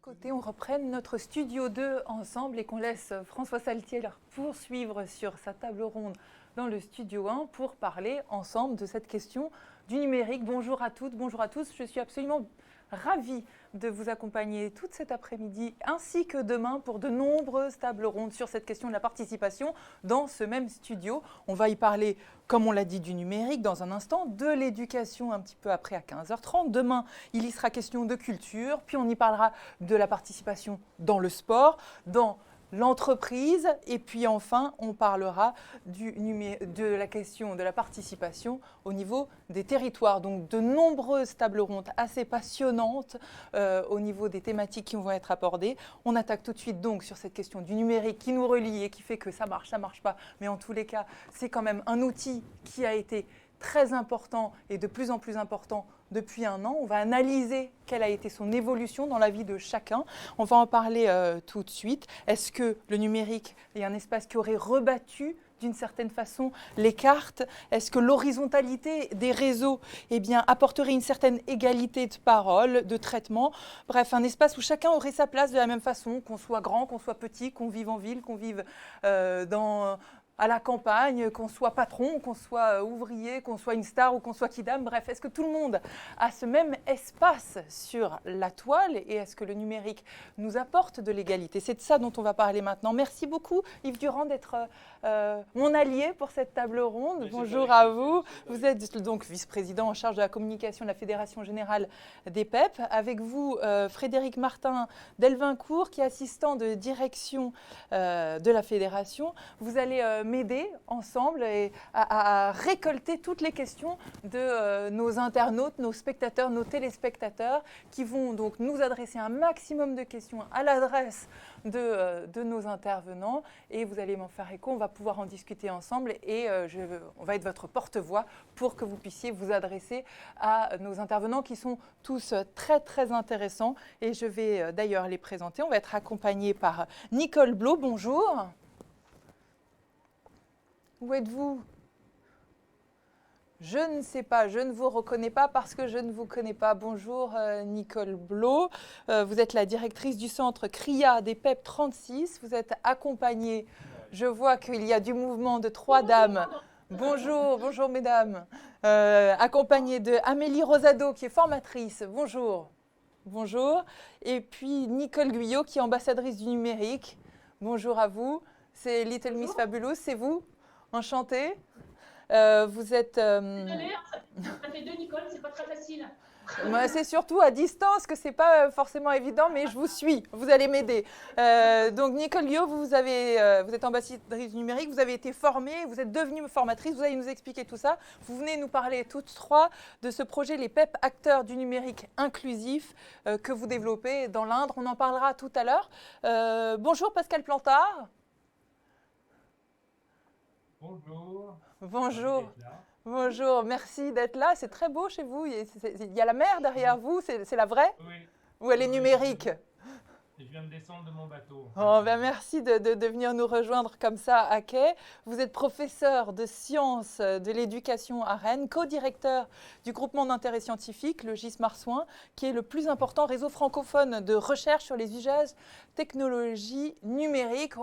Côté, on reprenne notre studio 2 ensemble et qu'on laisse François Saltiel poursuivre sur sa table ronde dans le studio 1 pour parler ensemble de cette question du numérique. Bonjour à toutes, bonjour à tous. Je suis absolument ravie de vous accompagner toute cet après-midi ainsi que demain pour de nombreuses tables rondes sur cette question de la participation dans ce même studio. On va y parler, comme on l'a dit, du numérique dans un instant, de l'éducation un petit peu après à 15h30. Demain, il y sera question de culture, puis on y parlera de la participation dans le sport, dans l'entreprise, et puis enfin, on parlera de la question de la participation au niveau des territoires. Donc, de nombreuses tables rondes assez passionnantes au niveau des thématiques qui vont être abordées. On attaque tout de suite donc sur cette question du numérique qui nous relie et qui fait que ça marche pas. Mais en tous les cas, c'est quand même un outil qui a été très important et de plus en plus important depuis un an. On va analyser quelle a été son évolution dans la vie de chacun. On va en parler tout de suite. Est-ce que le numérique est un espace qui aurait rebattu d'une certaine façon les cartes? Est-ce que l'horizontalité des réseaux apporterait une certaine égalité de parole, de traitement? Bref, un espace où chacun aurait sa place de la même façon, qu'on soit grand, qu'on soit petit, qu'on vive en ville, qu'on vive à la campagne, qu'on soit patron, qu'on soit ouvrier, qu'on soit une star ou qu'on soit kidam. Bref, est-ce que tout le monde a ce même espace sur la toile et est-ce que le numérique nous apporte de l'égalité? C'est de ça dont on va parler maintenant. Merci beaucoup Yves Durand d'être mon allié pour cette table ronde. Mais bonjour à vous. Vous êtes donc vice-président en charge de la communication de la Fédération Générale des PEP. Avec vous, Frédéric Martin Delvincourt, qui est assistant de direction de la Fédération. Vous allez m'aider ensemble à récolter toutes les questions de nos internautes, nos spectateurs, nos téléspectateurs qui vont donc nous adresser un maximum de questions à l'adresse de nos intervenants et vous allez m'en faire écho, on va pouvoir en discuter ensemble et on va être votre porte-voix pour que vous puissiez vous adresser à nos intervenants qui sont tous très très intéressants et je vais d'ailleurs les présenter. On va être accompagné par Nicole Blo, bonjour. Où êtes-vous? Je ne sais pas, je ne vous reconnais pas parce que je ne vous connais pas. Bonjour Nicole Blo, vous êtes la directrice du centre CRIA des PEP 36. Vous êtes accompagnée, je vois qu'il y a du mouvement de 3 dames. Bonjour, bonjour mesdames. Accompagnée de Amélie Rosado qui est formatrice. Bonjour, bonjour. Et puis Nicole Guyot qui est ambassadrice du numérique. Bonjour à vous. C'est Little Miss Fabulous, c'est vous? Enchantée. Vous êtes... Désolée, ça fait 2 Nicole, c'est pas très facile. C'est surtout à distance que c'est pas forcément évident, mais je vous suis, vous allez m'aider. Donc Nicole Guyot, vous êtes ambassadrice du numérique, vous avez été formée, vous êtes devenue formatrice, vous allez nous expliquer tout ça. Vous venez nous parler toutes trois de ce projet Les PEP Acteurs du numérique inclusif que vous développez dans l'Indre. On en parlera tout à l'heure. Bonjour Pascal Plantard. Bonjour. Bonjour. Bonjour, merci d'être là. C'est très beau chez vous. Il y a la mer derrière vous, c'est la vraie? Oui. Ou elle est numérique? Je viens de descendre de mon bateau. Oh, merci de venir nous rejoindre comme ça à quai. Vous êtes professeur de sciences de l'éducation à Rennes, co-directeur du groupement d'intérêt scientifique, le GIS Marsouin, qui est le plus important réseau francophone de recherche sur les usages technologies numériques.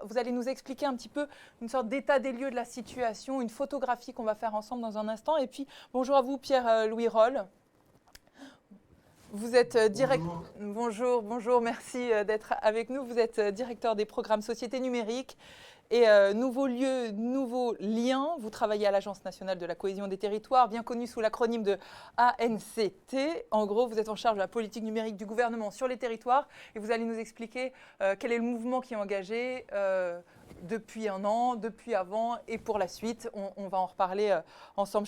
Vous allez nous expliquer un petit peu une sorte d'état des lieux de la situation, une photographie qu'on va faire ensemble dans un instant. Et puis, bonjour à vous Pierre-Louis Roll. Vous êtes bonjour, merci d'être avec nous. Vous êtes directeur des programmes Société numérique et Nouveaux lieux, nouveaux liens. Vous travaillez à l'Agence nationale de la cohésion des territoires, bien connue sous l'acronyme de ANCT. En gros, vous êtes en charge de la politique numérique du gouvernement sur les territoires et vous allez nous expliquer quel est le mouvement qui est engagé depuis un an, depuis avant et pour la suite. On va en reparler ensemble.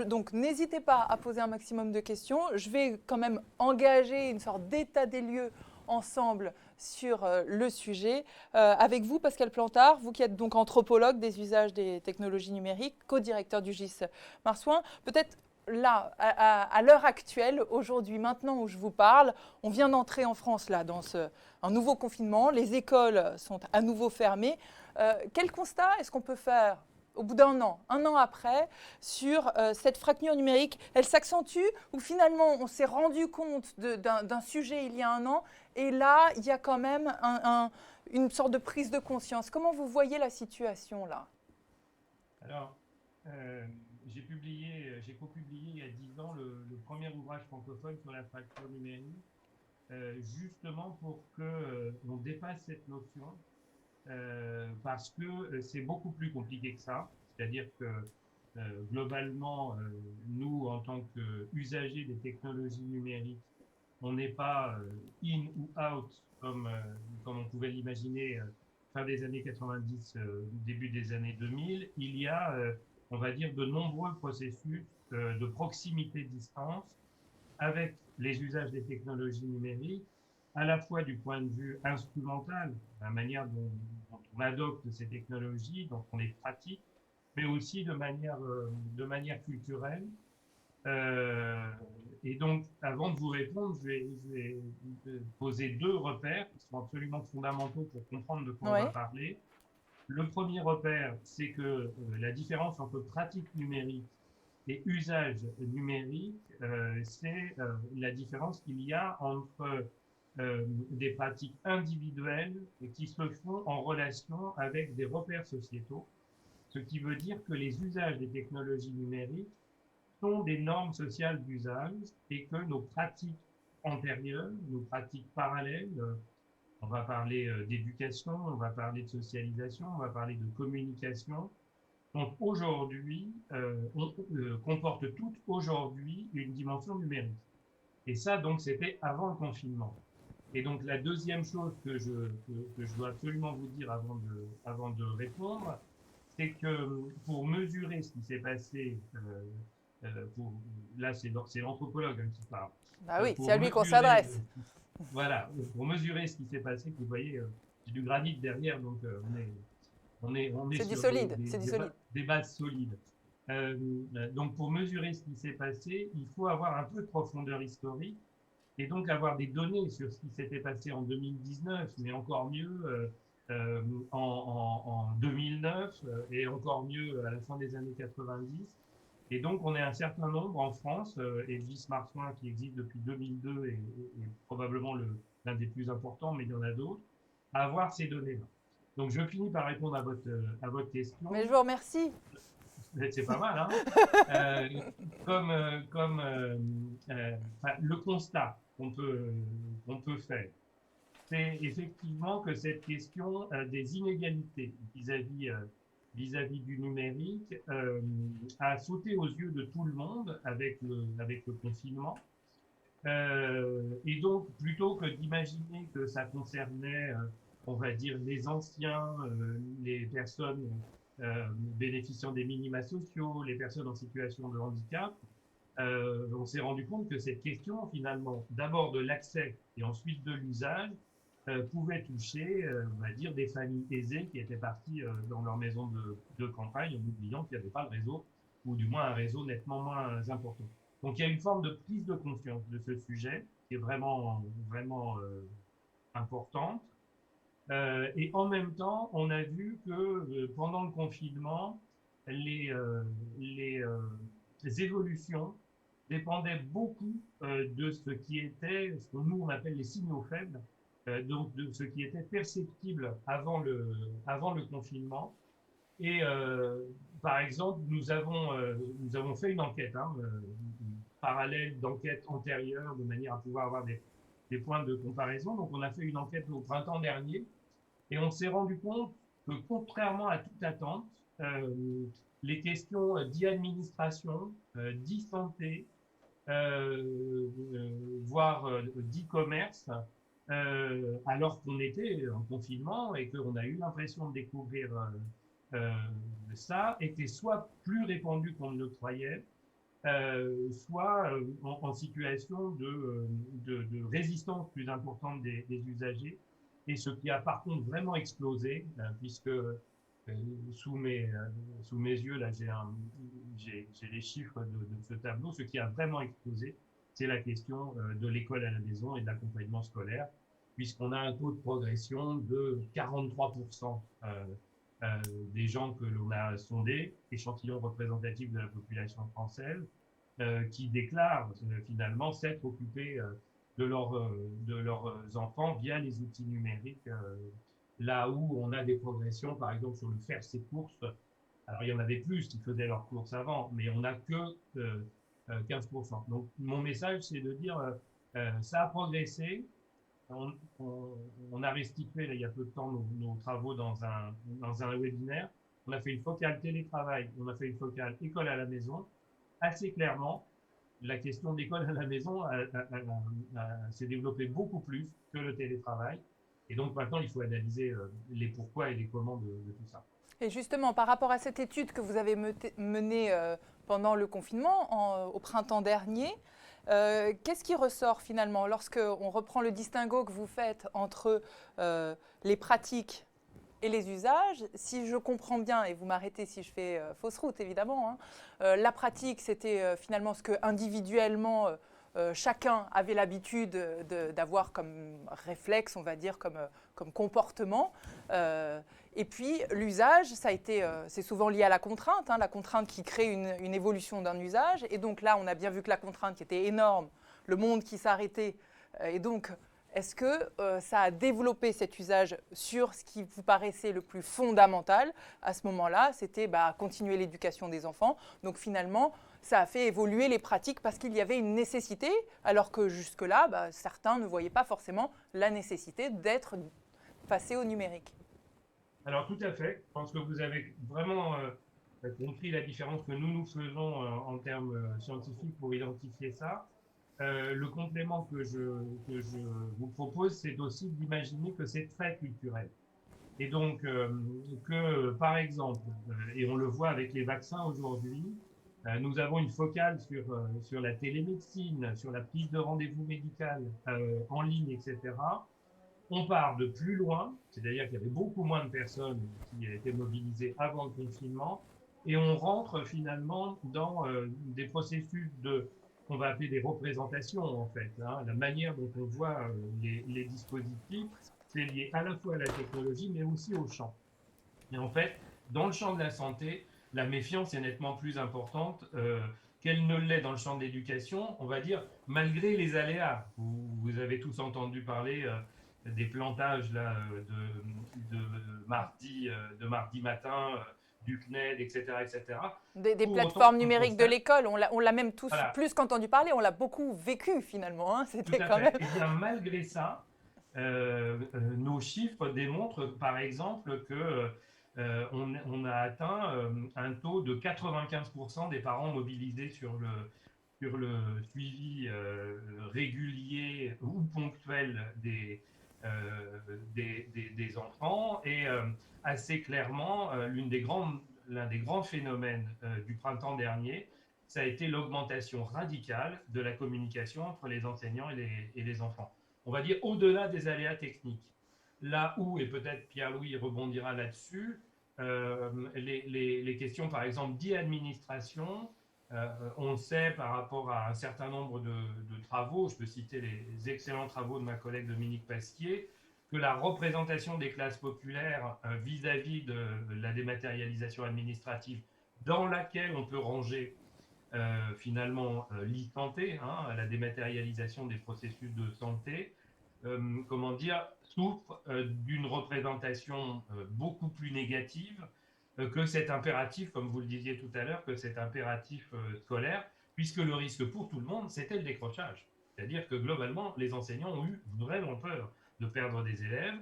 Donc, n'hésitez pas à poser un maximum de questions. Je vais quand même engager une sorte d'état des lieux ensemble sur le sujet. Avec vous, Pascal Plantard, vous qui êtes donc anthropologue des usages des technologies numériques, co-directeur du GIS Marsouin, peut-être là, à l'heure actuelle, aujourd'hui, maintenant où je vous parle, on vient d'entrer en France là, dans un nouveau confinement. Les écoles sont à nouveau fermées. Quel constat est-ce qu'on peut faire au bout d'un an après, sur cette fracture numérique. Elle s'accentue ou finalement on s'est rendu compte d'un sujet il y a un an et là, il y a quand même une sorte de prise de conscience. Comment vous voyez la situation là? Alors, j'ai copublié il y a 10 ans le premier ouvrage francophone sur la fracture numérique, justement pour qu'on dépasse cette notion, parce que c'est beaucoup plus compliqué que ça. C'est-à-dire que globalement, nous, en tant qu'usagers des technologies numériques, on n'est pas in ou out comme on pouvait l'imaginer fin des années 90, début des années 2000. Il y a, on va dire, de nombreux processus de proximité-distance avec les usages des technologies numériques, à la fois du point de vue instrumental, la manière dont on adopte ces technologies, dont on les pratique, mais aussi de manière culturelle. Euh, et donc, avant de vous répondre, je vais poser deux repères qui sont absolument fondamentaux pour comprendre de quoi on va parler. Le premier repère, c'est que la différence entre pratique numérique et usage numérique, c'est la différence qu'il y a entre des pratiques individuelles qui se font en relation avec des repères sociétaux, ce qui veut dire que les usages des technologies numériques sont des normes sociales d'usage et que nos pratiques antérieures, nos pratiques parallèles, on va parler d'éducation, on va parler de socialisation, on va parler de communication, donc aujourd'hui, comportent toutes aujourd'hui une dimension numérique. Et ça, donc, c'était avant le confinement. Et donc, la deuxième chose que je dois absolument vous dire avant de répondre, c'est que pour mesurer ce qui s'est passé, là, c'est l'anthropologue qui parle. Bah oui, c'est à lui qu'on s'adresse. Voilà, pour mesurer ce qui s'est passé, vous voyez, j'ai du granit derrière, donc on est c'est du sur solide, c'est du solide. Des bases solides. Donc, pour mesurer ce qui s'est passé, il faut avoir un peu de profondeur historique et donc avoir des données sur ce qui s'était passé en 2019, mais encore mieux en 2009 et encore mieux à la fin des années 90. Et donc, on est un certain nombre en France, et Gismarsoin qui existe depuis 2002 est probablement l'un des plus importants, mais il y en a d'autres, à avoir ces données-là. Donc, je finis par répondre à votre question. Mais je vous remercie. C'est pas mal, hein. Le constat qu'on peut faire, c'est effectivement que cette question des inégalités vis-à-vis du numérique a sauté aux yeux de tout le monde avec le confinement. Et donc, plutôt que d'imaginer que ça concernait, on va dire, les anciens, les personnes bénéficiant des minima sociaux, les personnes en situation de handicap, on s'est rendu compte que cette question, finalement, d'abord de l'accès et ensuite de l'usage, pouvait toucher, on va dire, des familles aisées qui étaient parties dans leur maison de campagne en oubliant qu'il n'y avait pas le réseau, ou du moins un réseau nettement moins important. Donc il y a une forme de prise de conscience de ce sujet qui est vraiment, vraiment importante. Et en même temps, on a vu que pendant le confinement, les évolutions dépendaient beaucoup de ce qui était, ce que nous on appelle les signaux faibles, donc de ce qui était perceptible avant le confinement. Et par exemple, nous avons fait une enquête, parallèle d'enquêtes antérieures, de manière à pouvoir avoir des points de comparaison. Donc, on a fait une enquête au printemps dernier et on s'est rendu compte que, contrairement à toute attente, les questions d'e-administration, d'e-santé, voire d'e-commerce, alors qu'on était en confinement et qu'on a eu l'impression de découvrir ça, était soit plus répandu qu'on ne le croyait, soit en situation de résistance plus importante des usagers, et ce qui a par contre vraiment explosé, puisque sous mes yeux, là j'ai les chiffres de ce tableau, ce qui a vraiment explosé, c'est la question de l'école à la maison et de l'accompagnement scolaire, puisqu'on a un taux de progression de 43% des gens que l'on a sondés, échantillons représentatifs de la population française, qui déclarent finalement s'être occupés de leurs enfants via les outils numériques, là où on a des progressions, par exemple sur le faire ses courses. Alors il y en avait plus qui faisaient leurs courses avant, mais on n'a que 15%. Donc mon message, c'est de dire ça a progressé. On a restitué là, il y a peu de temps nos travaux dans un webinaire. On a fait une focale télétravail, on a fait une focale école à la maison. Assez clairement, la question d'école à la maison s'est développée beaucoup plus que le télétravail. Et donc maintenant, il faut analyser les pourquoi et les comment de tout ça. Et justement, par rapport à cette étude que vous avez menée pendant le confinement, au printemps dernier, qu'est-ce qui ressort finalement lorsqu'on reprend le distinguo que vous faites entre les pratiques et les usages? Si je comprends bien, et vous m'arrêtez si je fais fausse route évidemment, hein, la pratique c'était finalement ce que individuellement chacun avait l'habitude d'avoir comme réflexe, on va dire, comme comportement. Et puis l'usage, c'est souvent lié à la contrainte qui crée une évolution d'un usage. Et donc là, on a bien vu que la contrainte qui était énorme, le monde qui s'arrêtait. Et donc, est-ce que ça a développé cet usage sur ce qui vous paraissait le plus fondamental à ce moment-là? C'était continuer l'éducation des enfants. Donc finalement, ça a fait évoluer les pratiques parce qu'il y avait une nécessité, alors que jusque-là, certains ne voyaient pas forcément la nécessité d'être passés au numérique. Alors tout à fait, je pense que vous avez vraiment compris la différence que nous faisons en termes scientifiques pour identifier ça. Le complément que je vous propose, c'est aussi d'imaginer que c'est très culturel. Et donc, que par exemple, et on le voit avec les vaccins aujourd'hui, nous avons une focale sur la télémédecine, sur la prise de rendez-vous médical en ligne, etc. On part de plus loin, c'est-à-dire qu'il y avait beaucoup moins de personnes qui étaient mobilisées avant le confinement, et on rentre finalement dans des processus qu'on va appeler des représentations en fait. Hein. La manière dont on voit les dispositifs, c'est lié à la fois à la technologie, mais aussi au champ. Et en fait, dans le champ de la santé, la méfiance est nettement plus importante qu'elle ne l'est dans le champ de l'éducation, on va dire, malgré les aléas. Vous avez tous entendu parler des plantages là, de mardi matin, du CNED, etc. etc. Des plateformes numériques de l'école, on l'a même tous plus qu'entendu parler, on l'a beaucoup vécu finalement. Hein. C'était quand même... Et bien malgré ça, nos chiffres démontrent par exemple que on a atteint un taux de 95% des parents mobilisés sur le suivi régulier ou ponctuel des enfants. Et assez clairement, l'un des grands phénomènes du printemps dernier, ça a été l'augmentation radicale de la communication entre les enseignants et les enfants. On va dire au-delà des aléas techniques. Là où, et peut-être Pierre-Louis rebondira là-dessus, les questions, par exemple, d'e-administration, on sait par rapport à un certain nombre de travaux, je peux citer les excellents travaux de ma collègue Dominique Pasquier, que la représentation des classes populaires vis-à-vis de la dématérialisation administrative dans laquelle on peut ranger finalement l'e-santé, hein, la dématérialisation des processus de santé, souffre d'une représentation beaucoup plus négative que cet impératif, comme vous le disiez tout à l'heure, que cet impératif scolaire, puisque le risque pour tout le monde, c'était le décrochage. C'est-à-dire que globalement, les enseignants ont eu vraiment peur de perdre des élèves,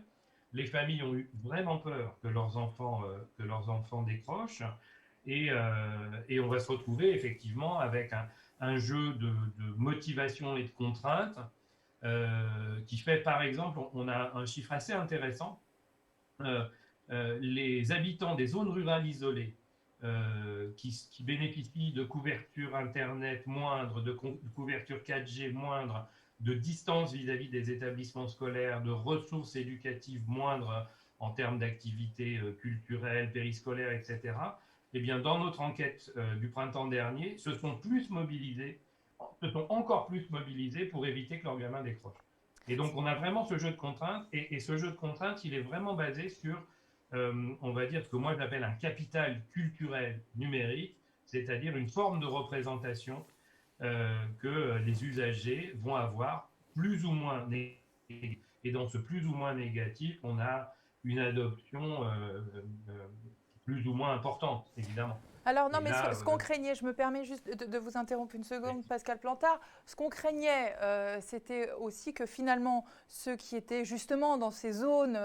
les familles ont eu vraiment peur que leurs enfants décrochent, et on va se retrouver effectivement avec un jeu de motivation et de contraintes qui fait, par exemple, on a un chiffre assez intéressant, les habitants des zones rurales isolées qui bénéficient de couverture Internet moindre, de couverture 4G moindre, de distance vis-à-vis des établissements scolaires, de ressources éducatives moindres en termes d'activités culturelles, périscolaires, etc., eh bien, dans notre enquête du printemps dernier, se sont encore plus mobilisés pour éviter que leur gamin décroche. Et donc, on a vraiment ce jeu de contraintes, et ce jeu de contraintes, il est vraiment basé sur on va dire, ce que moi j'appelle un capital culturel numérique, c'est-à-dire une forme de représentation que les usagers vont avoir plus ou moins négative. Et dans ce plus ou moins négatif, on a une adoption plus ou moins importante, évidemment. Alors non, Et mais là, ce qu'on craignait, je me permets juste de vous interrompre une seconde, Pascal Plantard, ce qu'on craignait, c'était aussi que finalement, ceux qui étaient justement dans ces zones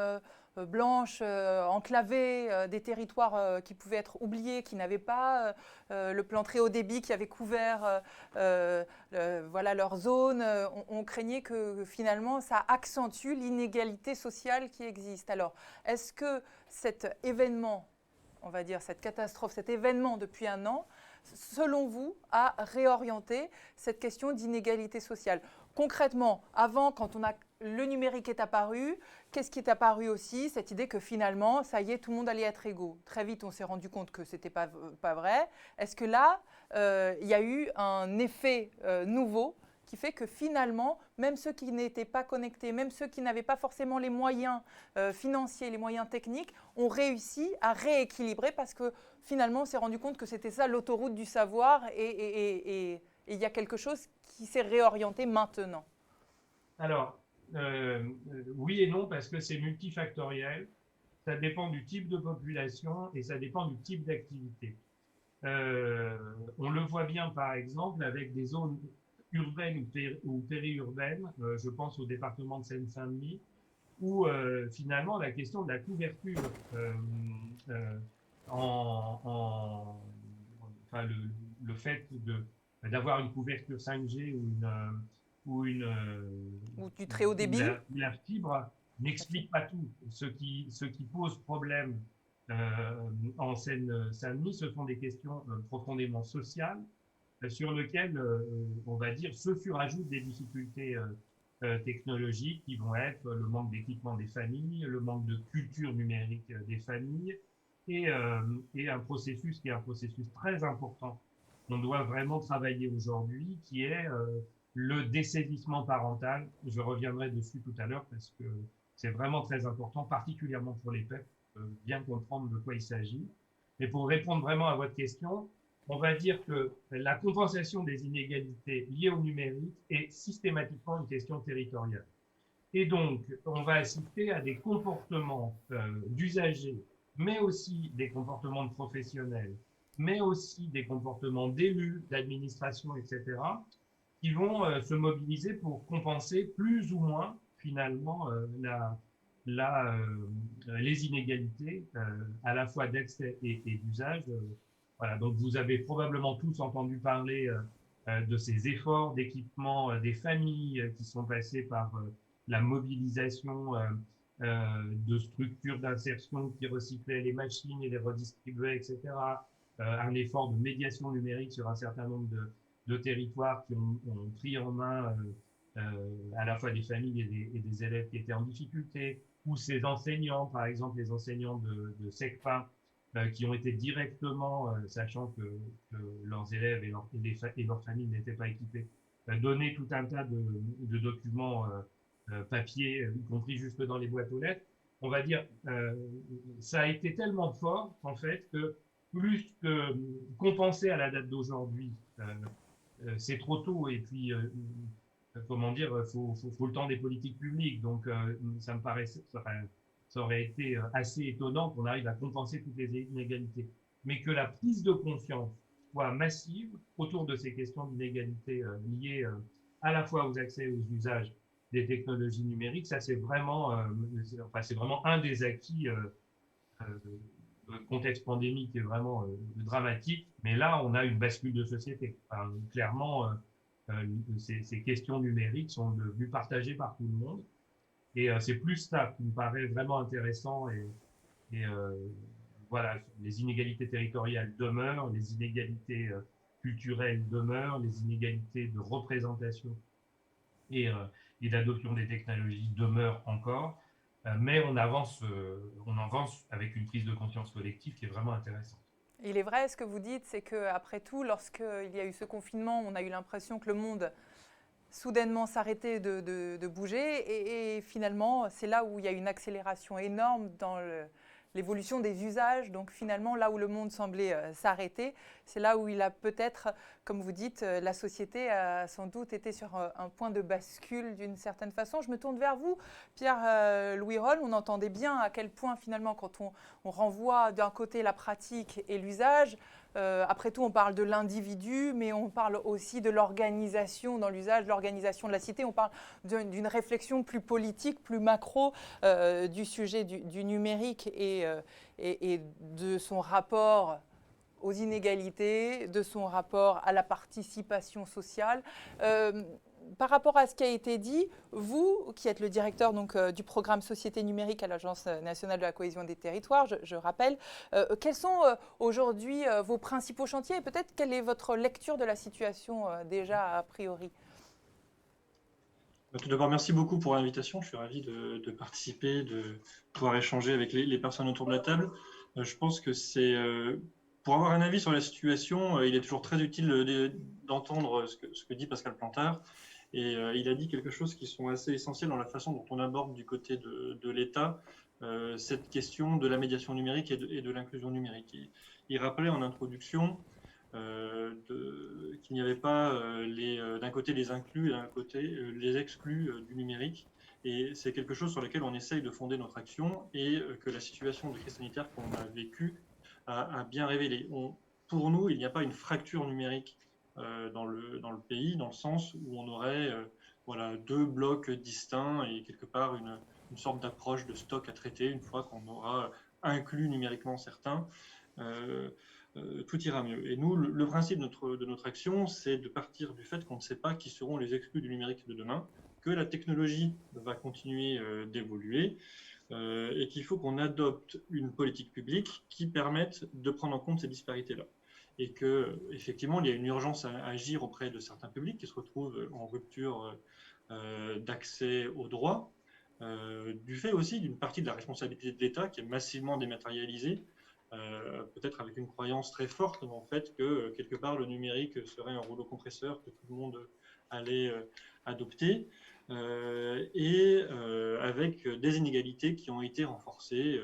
blanches, enclavées, des territoires qui pouvaient être oubliés, qui n'avaient pas le plan très haut débit qui avait couvert voilà, leur zone, on craignait que finalement, ça accentue l'inégalité sociale qui existe. Alors, est-ce que cet événement, on va dire, cette catastrophe, cet événement depuis un an, selon vous, a réorienté cette question d'inégalité sociale? Concrètement, avant, quand le numérique est apparu, qu'est-ce qui est apparu aussi? Cette idée que finalement, ça y est, tout le monde allait être égaux. Très vite, on s'est rendu compte que ce n'était pas vrai. Est-ce que là, il y a eu un effet nouveau qui fait que finalement, même ceux qui n'étaient pas connectés, même ceux qui n'avaient pas forcément les moyens financiers, les moyens techniques, ont réussi à rééquilibrer parce que finalement, on s'est rendu compte que c'était ça l'autoroute du savoir et il y a quelque chose qui s'est réorienté maintenant. Alors, oui et non, parce que c'est multifactoriel. Ça dépend du type de population et ça dépend du type d'activité. On le voit bien, par exemple, avec des zones urbaines ou périurbaines, je pense au département de Seine-Saint-Denis, où finalement la question de la couverture enfin le fait d'avoir une couverture 5G ou du très haut débit, la fibre n'explique pas tout. Ce qui pose problème en Seine-Saint-Denis, ce sont des questions profondément sociales sur lesquelles, on va dire, se surajoutent des difficultés technologiques qui vont être le manque d'équipement des familles, le manque de culture numérique des familles et un processus qui est un processus très important qu'on doit vraiment travailler aujourd'hui, qui est le dessaisissement parental. Je reviendrai dessus tout à l'heure parce que c'est vraiment très important, particulièrement pour les peuples, bien comprendre de quoi il s'agit. Mais pour répondre vraiment à votre question, on va dire que la compensation des inégalités liées au numérique est systématiquement une question territoriale. Et donc, on va assister à des comportements d'usagers, mais aussi des comportements de professionnels, mais aussi des comportements d'élus, d'administration, etc., qui vont se mobiliser pour compenser plus ou moins, finalement, les inégalités, à la fois d'accès et d'usage. Voilà, donc vous avez probablement tous entendu parler de ces efforts d'équipement des familles qui sont passés par la mobilisation de structures d'insertion qui recyclaient les machines et les redistribuaient, etc. Un effort de médiation numérique sur un certain nombre de territoires qui ont pris en main à la fois des familles et des élèves qui étaient en difficulté, ou ces enseignants, par exemple les enseignants de SECPA, qui ont été directement, sachant que leurs élèves et leurs familles n'étaient pas équipés, donner tout un tas de documents papier, y compris jusque dans les boîtes aux lettres. On va dire, ça a été tellement fort, en fait, que plus que compenser à la date d'aujourd'hui, c'est trop tôt. Et puis, comment dire, faut le temps des politiques publiques. Donc, ça me paraissait, ça aurait été assez étonnant qu'on arrive à compenser toutes les inégalités. Mais que la prise de conscience soit massive autour de ces questions d'inégalité liées à la fois aux accès et aux usages des technologies numériques, ça c'est vraiment un des acquis. Le contexte pandémique est vraiment dramatique, mais là on a une bascule de société. Enfin, clairement, ces questions numériques sont devenues partagées par tout le monde. Et c'est plus ça qui me paraît vraiment intéressant. Et voilà, les inégalités territoriales demeurent, les inégalités culturelles demeurent, les inégalités de représentation et d'adoption des technologies demeurent encore. Mais on avance avec une prise de conscience collective qui est vraiment intéressante. Il est vrai, ce que vous dites, c'est qu'après tout, lorsqu'il y a eu ce confinement, on a eu l'impression que le monde soudainement s'arrêtait de bouger et finalement, c'est là où il y a une accélération énorme dans l'évolution des usages. Donc finalement, là où le monde semblait s'arrêter, c'est là où il a peut-être, comme vous dites, la société a sans doute été sur un point de bascule d'une certaine façon. Je me tourne vers vous, Pierre-Louis Rolle. On entendait bien à quel point finalement, quand on renvoie d'un côté la pratique et l'usage, après tout, on parle de l'individu, mais on parle aussi de l'organisation dans l'usage, l'organisation de la cité. On parle d'une réflexion plus politique, plus macro du sujet du numérique et de son rapport aux inégalités, de son rapport à la participation sociale. Par rapport à ce qui a été dit, vous, qui êtes le directeur du programme Société numérique à l'Agence nationale de la cohésion des territoires, je rappelle, quels sont aujourd'hui vos principaux chantiers et peut-être quelle est votre lecture de la situation déjà a priori? Tout d'abord, merci beaucoup pour l'invitation. Je suis ravi de participer, de pouvoir échanger avec les personnes autour de la table. Je pense que pour avoir un avis sur la situation, il est toujours très utile d'entendre ce que dit Pascal Plantard. Et il a dit quelque chose qui sont assez essentiels dans la façon dont on aborde du côté de l'État cette question de la médiation numérique et de l'inclusion numérique. Il rappelait en introduction qu'il n'y avait pas d'un côté les inclus et d'un côté les exclus du numérique. Et c'est quelque chose sur lequel on essaye de fonder notre action et que la situation de crise sanitaire qu'on a vécue a bien révélé. Pour nous, il n'y a pas une fracture numérique dans le pays, dans le sens où on aurait deux blocs distincts et quelque part une sorte d'approche de stock à traiter une fois qu'on aura inclus numériquement certains. Tout ira mieux. Et nous, le principe de notre action, c'est de partir du fait qu'on ne sait pas qui seront les exclus du numérique de demain, que la technologie va continuer d'évoluer et qu'il faut qu'on adopte une politique publique qui permette de prendre en compte ces disparités-là. Et qu'effectivement, il y a une urgence à agir auprès de certains publics qui se retrouvent en rupture d'accès aux droits, du fait aussi d'une partie de la responsabilité de l'État qui est massivement dématérialisée, peut-être avec une croyance très forte dans le fait que quelque part le numérique serait un rouleau compresseur que tout le monde allait adopter, et avec des inégalités qui ont été renforcées,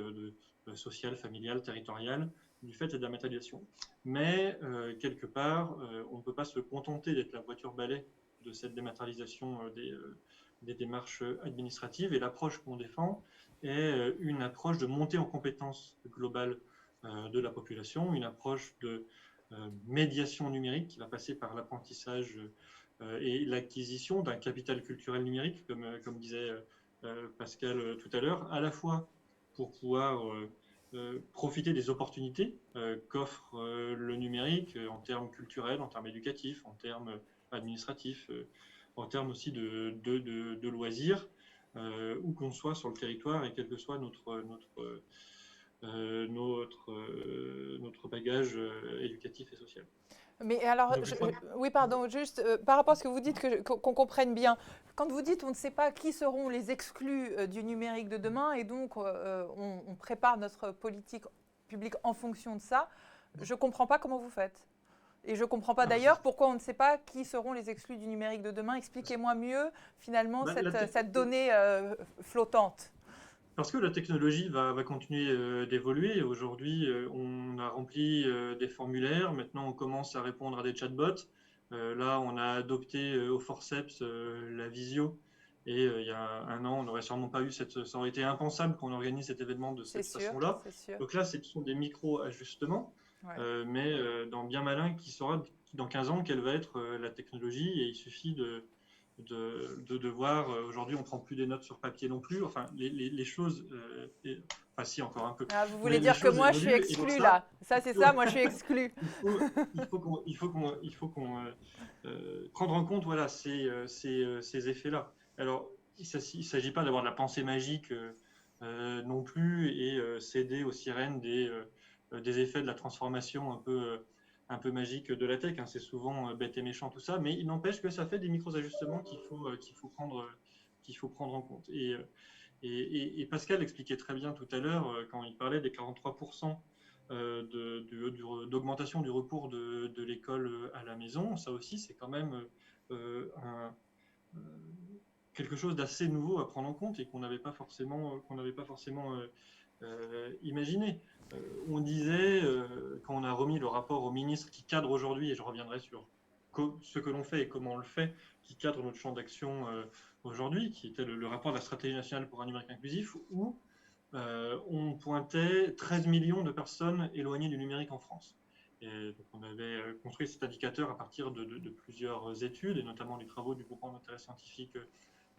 sociales, familiales, territoriales, du fait de la matérialisation. Mais quelque part, on ne peut pas se contenter d'être la voiture balai de cette dématérialisation des démarches administratives, et l'approche qu'on défend est une approche de montée en compétences globale de la population, une approche de médiation numérique qui va passer par l'apprentissage et l'acquisition d'un capital culturel numérique, comme disait Pascal tout à l'heure, à la fois pour pouvoir profiter des opportunités qu'offre le numérique en termes culturels, en termes éducatifs, en termes administratifs, en termes aussi de loisirs, où qu'on soit sur le territoire et quel que soit notre bagage éducatif et social. Mais alors, oui, pardon, juste par rapport à ce que vous dites, qu'on comprenne bien. Quand vous dites on ne sait pas qui seront les exclus du numérique de demain et donc on prépare notre politique publique en fonction de ça, je ne comprends pas comment vous faites. Et je ne comprends pas d'ailleurs pourquoi on ne sait pas qui seront les exclus du numérique de demain. Expliquez-moi mieux finalement cette donnée flottante. Parce que la technologie va continuer d'évoluer. Aujourd'hui, on a rempli des formulaires. Maintenant, on commence à répondre à des chatbots. Là, on a adopté au forceps la visio. Et il y a un an, on n'aurait sûrement pas eu ça aurait été impensable qu'on organise cet événement de cette façon-là. Donc là, ce sont des micro-ajustements. Ouais. Mais dans bien malin, qui saura dans 15 ans quelle va être la technologie. Et il suffit de voir, aujourd'hui on ne prend plus des notes sur papier non plus, enfin les choses, enfin si encore un peu. Ah, vous voulez dire que moi je suis exclu là, ça c'est ça, moi je suis exclu. Il faut qu'on prendre en compte voilà, ces effets-là. Alors il ne s'agit pas d'avoir de la pensée magique non plus et céder aux sirènes des effets de la transformation un peu magique de la tech, hein. C'est souvent bête et méchant tout ça, mais il n'empêche que ça fait des micro-ajustements qu'il faut prendre en compte. Et Pascal expliquait très bien tout à l'heure quand il parlait des 43% d'augmentation du recours de l'école à la maison. Ça aussi, c'est quand même quelque chose d'assez nouveau à prendre en compte et qu'on n'avait pas forcément Imaginez, on disait, quand on a remis le rapport au ministre qui cadre aujourd'hui, et je reviendrai sur ce que l'on fait et comment on le fait, qui cadre notre champ d'action aujourd'hui, qui était le rapport de la stratégie nationale pour un numérique inclusif, où on pointait 13 millions de personnes éloignées du numérique en France. Et donc on avait construit cet indicateur à partir de plusieurs études, et notamment les travaux du groupement d'intérêt scientifique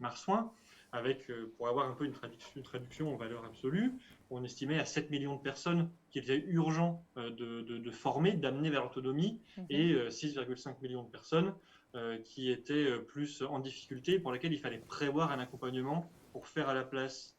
Marsouin, avec, pour avoir un peu une traduction en valeur absolue, on estimait à 7 millions de personnes qu'il était urgent de former, d'amener vers l'autonomie, et 6,5 millions de personnes qui étaient plus en difficulté, pour lesquelles il fallait prévoir un accompagnement pour faire à la place,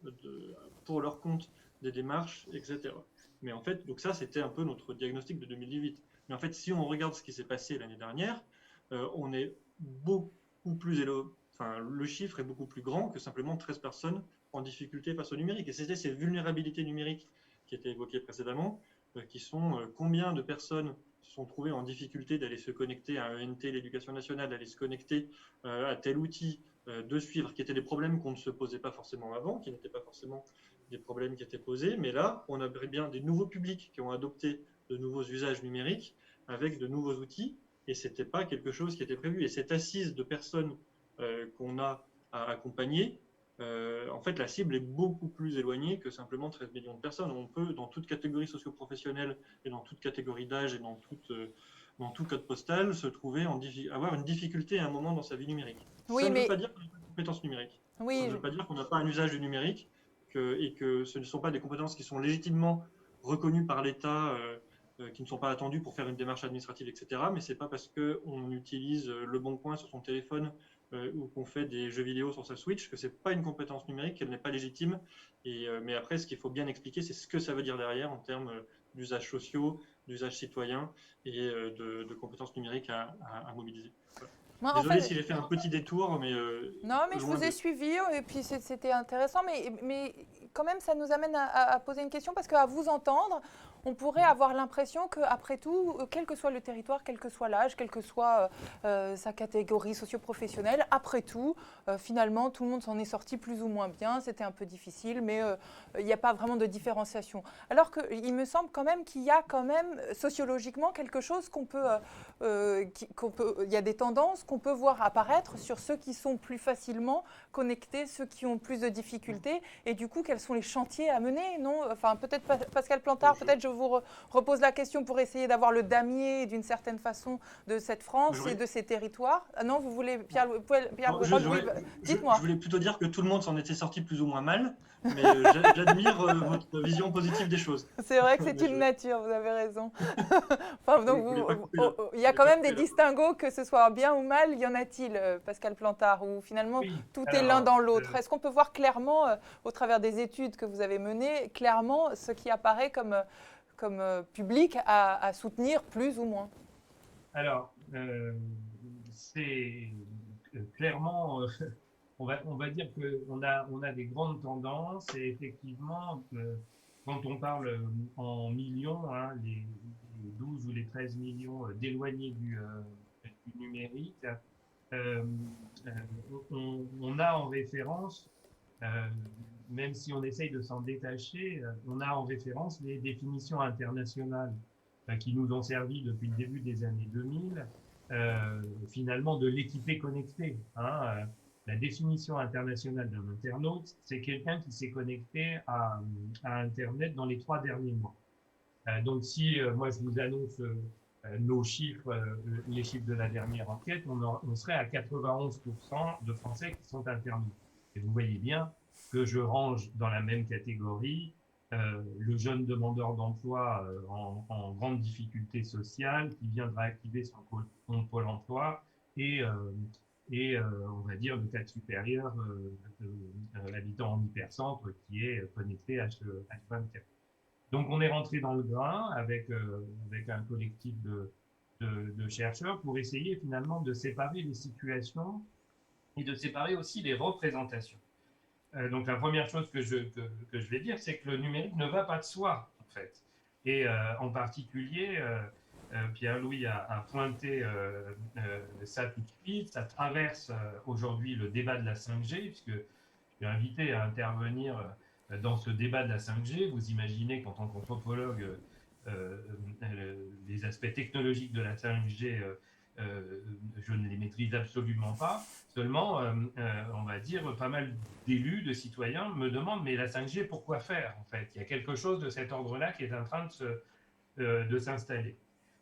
pour leur compte, des démarches, etc. Mais en fait, donc ça, c'était un peu notre diagnostic de 2018. Mais en fait, si on regarde ce qui s'est passé l'année dernière, on est beaucoup plus élevé. Enfin, le chiffre est beaucoup plus grand que simplement 13 personnes en difficulté face au numérique. Et c'était ces vulnérabilités numériques qui étaient évoquées précédemment, qui sont combien de personnes se sont trouvées en difficulté d'aller se connecter à un ENT, l'éducation nationale, d'aller se connecter à tel outil, de suivre, qui étaient des problèmes qu'on ne se posait pas forcément avant, qui n'étaient pas forcément des problèmes qui étaient posés. Mais là, on a bien des nouveaux publics qui ont adopté de nouveaux usages numériques avec de nouveaux outils. Et ce n'était pas quelque chose qui était prévu. Et cette assise de personnes qu'on a à accompagner, en fait, la cible est beaucoup plus éloignée que simplement 13 millions de personnes. On peut, dans toute catégorie socio-professionnelle et dans toute catégorie d'âge et dans tout code postal, se trouver avoir une difficulté à un moment dans sa vie numérique. Oui, ça ne mais... veut pas dire qu'on n'a pas de compétences numériques. Oui, Ça ne veut pas dire qu'on n'a pas un usage du numérique et que ce ne sont pas des compétences qui sont légitimement reconnues par l'État, qui ne sont pas attendues pour faire une démarche administrative, etc. Mais ce n'est pas parce qu'on utilise Le Bon Coin sur son téléphone ou qu'on fait des jeux vidéo sur sa Switch que ce n'est pas une compétence numérique, qu'elle n'est pas légitime. Mais après, ce qu'il faut bien expliquer, c'est ce que ça veut dire derrière en termes d'usages sociaux, d'usages citoyens et de compétences numériques à mobiliser. Voilà. Moi, Désolé si j'ai fait un petit détour, mais... non, mais je vous ai suivi et puis c'était intéressant, mais quand même, ça nous amène à poser une question parce qu'à vous entendre, on pourrait avoir l'impression qu'après tout, quel que soit le territoire, quel que soit l'âge, quelle que soit sa catégorie socio-professionnelle, après tout, finalement, tout le monde s'en est sorti plus ou moins bien. C'était un peu difficile, mais il n'y a pas vraiment de différenciation. Alors qu'il me semble quand même qu'il y a quand même sociologiquement quelque chose il y a des tendances qu'on peut voir apparaître sur ceux qui sont plus facilement connectés, ceux qui ont plus de difficultés, et du coup, quels sont les chantiers à mener, non? Enfin, peut-être Pascal Plantard, peut-être je vous repose la question pour essayer d'avoir le damier d'une certaine façon de cette France et de ces territoires. Ah non, vous voulez, Pierre dites-moi. Je voulais plutôt dire que tout le monde s'en était sorti plus ou moins mal, mais j'admire votre vision positive des choses. C'est vrai que c'est une nature, vous avez raison. Enfin, donc il y a quand même des distinguos, que ce soit bien ou mal, y en a-t-il, Pascal Plantard, où finalement tout est l'un dans l'autre? Est-ce qu'on peut voir clairement, au travers des études que vous avez menées, clairement ce qui apparaît comme public à soutenir plus ou moins? Alors, c'est clairement, on va dire qu'on a des grandes tendances et effectivement, quand on parle en millions, hein, les 12 ou les 13 millions d'éloignés du numérique, on a en référence, même si on essaye de s'en détacher, on a en référence les définitions internationales qui nous ont servi depuis le début des années 2000, finalement de l'équipé connecté. Hein, la définition internationale d'un internaute, c'est quelqu'un qui s'est connecté à Internet dans les 3 derniers mois. Donc si moi je vous annonce nos chiffres, les chiffres de la dernière enquête, on serait à 91% de Français qui sont internautes. Et vous voyez bien que je range dans la même catégorie le jeune demandeur d'emploi en grande difficulté sociale qui vient de réactiver son compte Pôle emploi et on va dire le cadre supérieur l'habitant en hypercentre qui est connecté à H24. Donc on est rentré dans le grain avec un collectif de chercheurs pour essayer finalement de séparer les situations et de séparer aussi les représentations. Donc la première chose que je vais dire, c'est que le numérique ne va pas de soi, en fait. Et en particulier, Pierre-Louis a pointé ça tout de suite. Ça traverse aujourd'hui le débat de la 5G, puisque je suis invité à intervenir dans ce débat de la 5G. Vous imaginez qu'en tant qu'anthropologue, les aspects technologiques de la 5G, je ne les maîtrise absolument pas. Seulement, on va dire, pas mal d'élus, de citoyens me demandent, mais la 5G, pourquoi faire en fait? Il y a quelque chose de cet ordre-là qui est en train de s'installer.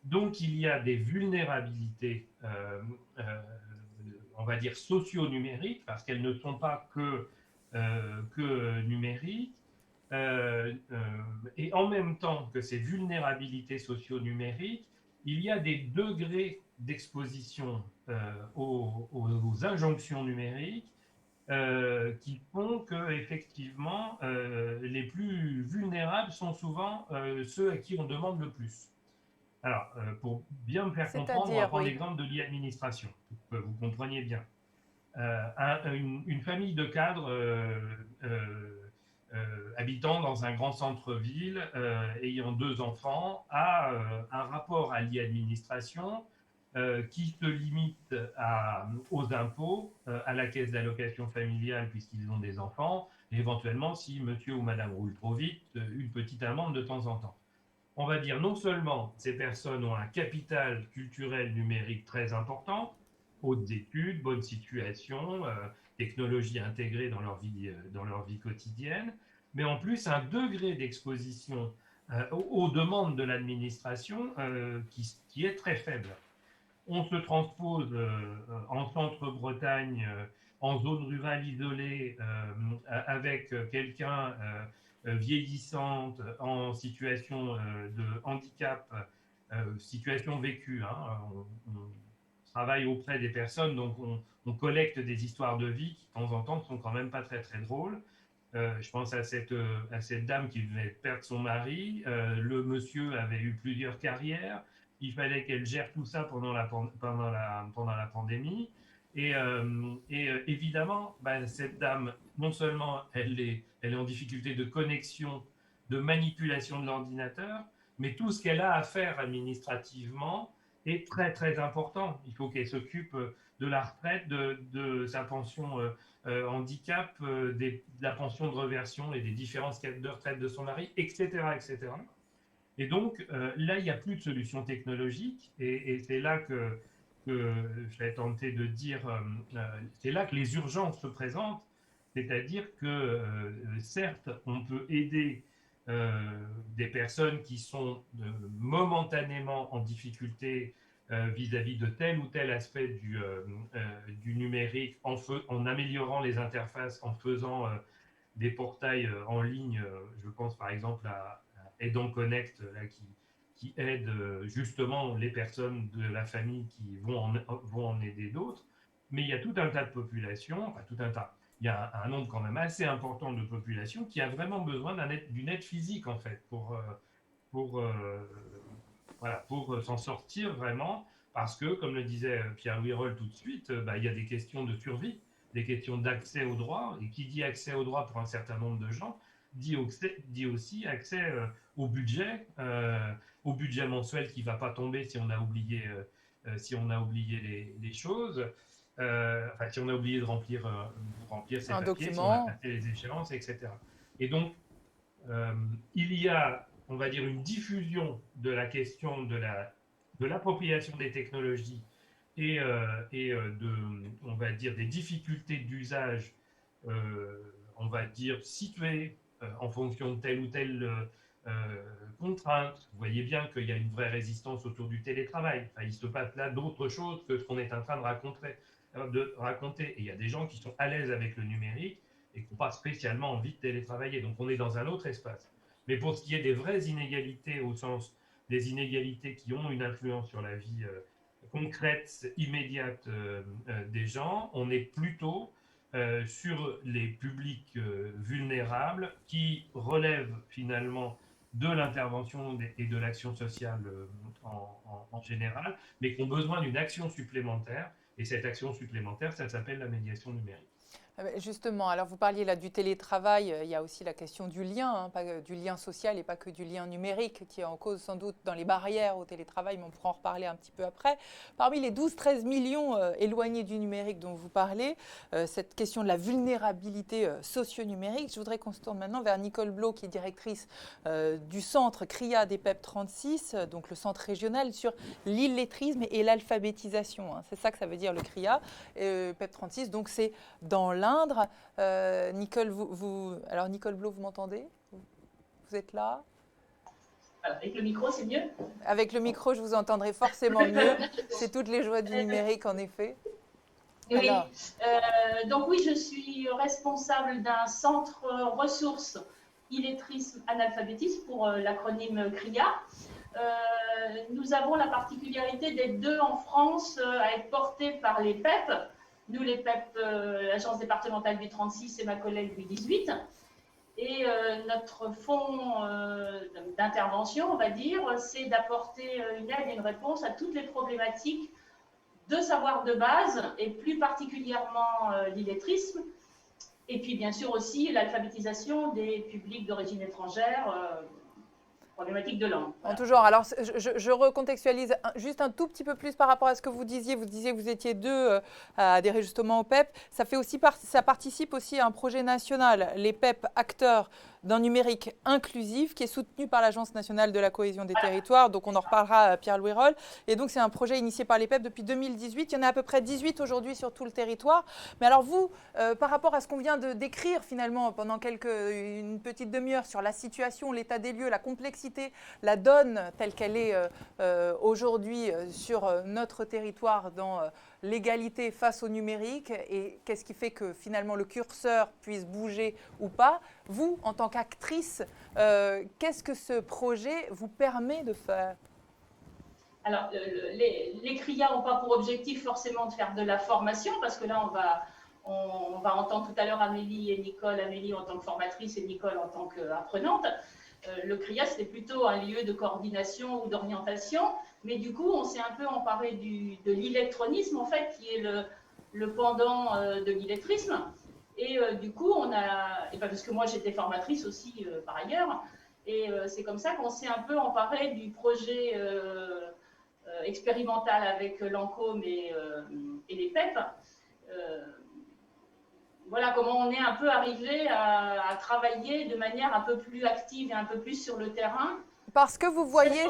Donc, il y a des vulnérabilités, on va dire, socio-numériques, parce qu'elles ne sont pas que numériques, et en même temps que ces vulnérabilités socio-numériques, il y a des degrés d'exposition aux injonctions numériques qui font que effectivement les plus vulnérables sont souvent ceux à qui on demande le plus. Alors, pour bien me faire comprendre, on va C'est-à-dire, prendre oui. l'exemple de l'e-administration, pour que vous compreniez bien. Une famille de cadres habitant dans un grand centre-ville, ayant 2 enfants, a un rapport à l'e-administration qui se limite aux impôts, à la caisse d'allocation familiale puisqu'ils ont des enfants, et éventuellement, si monsieur ou madame roule trop vite, une petite amende de temps en temps. On va dire non seulement ces personnes ont un capital culturel numérique très important, hautes études, bonne situation, technologie intégrée dans leur vie quotidienne, mais en plus un degré d'exposition aux demandes de l'administration qui est très faible. On se transpose en centre-Bretagne, en zone rurale isolée, avec quelqu'un vieillissante, en situation de handicap, situation vécue. Hein. On travaille auprès des personnes, donc on collecte des histoires de vie qui, de temps en temps, ne sont quand même pas très très drôles. Je pense à cette dame qui venait de perdre son mari. Le monsieur avait eu plusieurs carrières. Il fallait qu'elle gère tout ça pendant la pandémie. Évidemment, ben, cette dame, non seulement elle est en difficulté de connexion, de manipulation de l'ordinateur, mais tout ce qu'elle a à faire administrativement est très très important. Il faut qu'elle s'occupe de la retraite, de sa pension handicap, de la pension de reversion et des différences de retraite de son mari, etc. etc. Et donc, là, il n'y a plus de solution technologique, et c'est là que je vais tenter de dire, c'est là que les urgences se présentent, c'est-à-dire que, certes, on peut aider des personnes qui sont momentanément en difficulté vis-à-vis de tel ou tel aspect du numérique, en améliorant les interfaces, en faisant des portails en ligne. Je pense par exemple à Aidant Connect, là, qui aide justement les personnes de la famille qui vont en aider d'autres. Mais il y a tout un tas de populations, enfin tout un tas, il y a un nombre quand même assez important de populations qui a vraiment besoin d'une aide physique en fait pour, voilà, pour s'en sortir vraiment, parce que, comme le disait Pierre Wirol tout de suite, bah, il y a des questions de survie, des questions d'accès aux droits, et qui dit accès aux droits pour un certain nombre de gens, dit aussi accès au budget mensuel qui ne va pas tomber si on a oublié, les choses, enfin, si on a oublié de remplir ses Un papiers, si on a document. passé les échéances, etc. Et donc, il y a, on va dire, une diffusion de la question de l'appropriation des technologies et on va dire, des difficultés d'usage, on va dire, situées en fonction de telle ou telle contrainte. Vous voyez bien qu'il y a une vraie résistance autour du télétravail. Enfin, il se passe là d'autres choses que ce qu'on est en train de raconter. Et il y a des gens qui sont à l'aise avec le numérique et qui n'ont pas spécialement envie de télétravailler. Donc on est dans un autre espace. Mais pour ce qui est des vraies inégalités, au sens des inégalités qui ont une influence sur la vie concrète, immédiate des gens, on est plutôt sur les publics vulnérables qui relèvent finalement de l'intervention et de l'action sociale en général, mais qui ont besoin d'une action supplémentaire. Et cette action supplémentaire, ça s'appelle la médiation numérique. Justement, alors vous parliez là du télétravail, il y a aussi la question du lien, hein, du lien social et pas que du lien numérique qui est en cause sans doute dans les barrières au télétravail, mais on pourra en reparler un petit peu après. Parmi les 12-13 millions éloignés du numérique dont vous parlez, cette question de la vulnérabilité socio-numérique, je voudrais qu'on se tourne maintenant vers Nicole Blo, qui est directrice du centre CRIA des PEP 36, donc le centre régional sur l'illettrisme et l'alphabétisation. Hein. C'est ça que ça veut dire le CRIA, PEP 36, donc c'est dans l'Indre. Nicole, alors Nicole Blo, vous m'entendez? Vous êtes là? Avec le micro, c'est mieux? Avec le micro, je vous entendrai forcément mieux. C'est toutes les joies du numérique, en effet. Oui. Donc oui, je suis responsable d'un centre ressources illettrisme analphabétisme pour l'acronyme CRIA. Nous avons la particularité d'être 2 en France à être portés par les PEP. Nous, les PEP, l'agence départementale du 36 et ma collègue du 18. Et notre fonds d'intervention, on va dire, c'est d'apporter une aide et une réponse à toutes les problématiques de savoir de base, et plus particulièrement l'illettrisme, et puis bien sûr aussi l'alphabétisation des publics d'origine étrangère, problématique de langue. Voilà. Toujours. Alors, je recontextualise juste un tout petit peu plus par rapport à ce que vous disiez. Vous disiez que vous étiez 2 à adhérer justement au PEP. Ça participe aussi à un projet national, les PEP acteurs d'un numérique inclusif qui est soutenu par l'Agence nationale de la cohésion des territoires. Donc, on en reparlera, Pierre-Louis Roll. Et donc, c'est un projet initié par les PEP depuis 2018. Il y en a à peu près 18 aujourd'hui sur tout le territoire. Mais alors, vous, par rapport à ce qu'on vient de décrire finalement pendant une petite demi-heure sur la situation, l'état des lieux, la complexité, la donne telle qu'elle est aujourd'hui sur notre territoire dans l'égalité face au numérique et qu'est-ce qui fait que finalement le curseur puisse bouger ou pas. Vous, en tant qu'actrice, qu'est-ce que ce projet vous permet de faire? Alors, les CRIA n'ont pas pour objectif forcément de faire de la formation, parce que là, on va entendre tout à l'heure Amélie et Nicole, Amélie en tant que formatrice et Nicole en tant qu'apprenante. Le CRIA, c'était plutôt un lieu de coordination ou d'orientation, mais du coup, on s'est un peu emparé de l'illectronisme, en fait, qui est le pendant de l'illettrisme. Et du coup, parce que moi, j'étais formatrice aussi par ailleurs, et c'est comme ça qu'on s'est un peu emparé du projet expérimental avec l'ANCOM et les PEP. Voilà comment on est un peu arrivé à travailler de manière un peu plus active et un peu plus sur le terrain. Parce que vous voyez,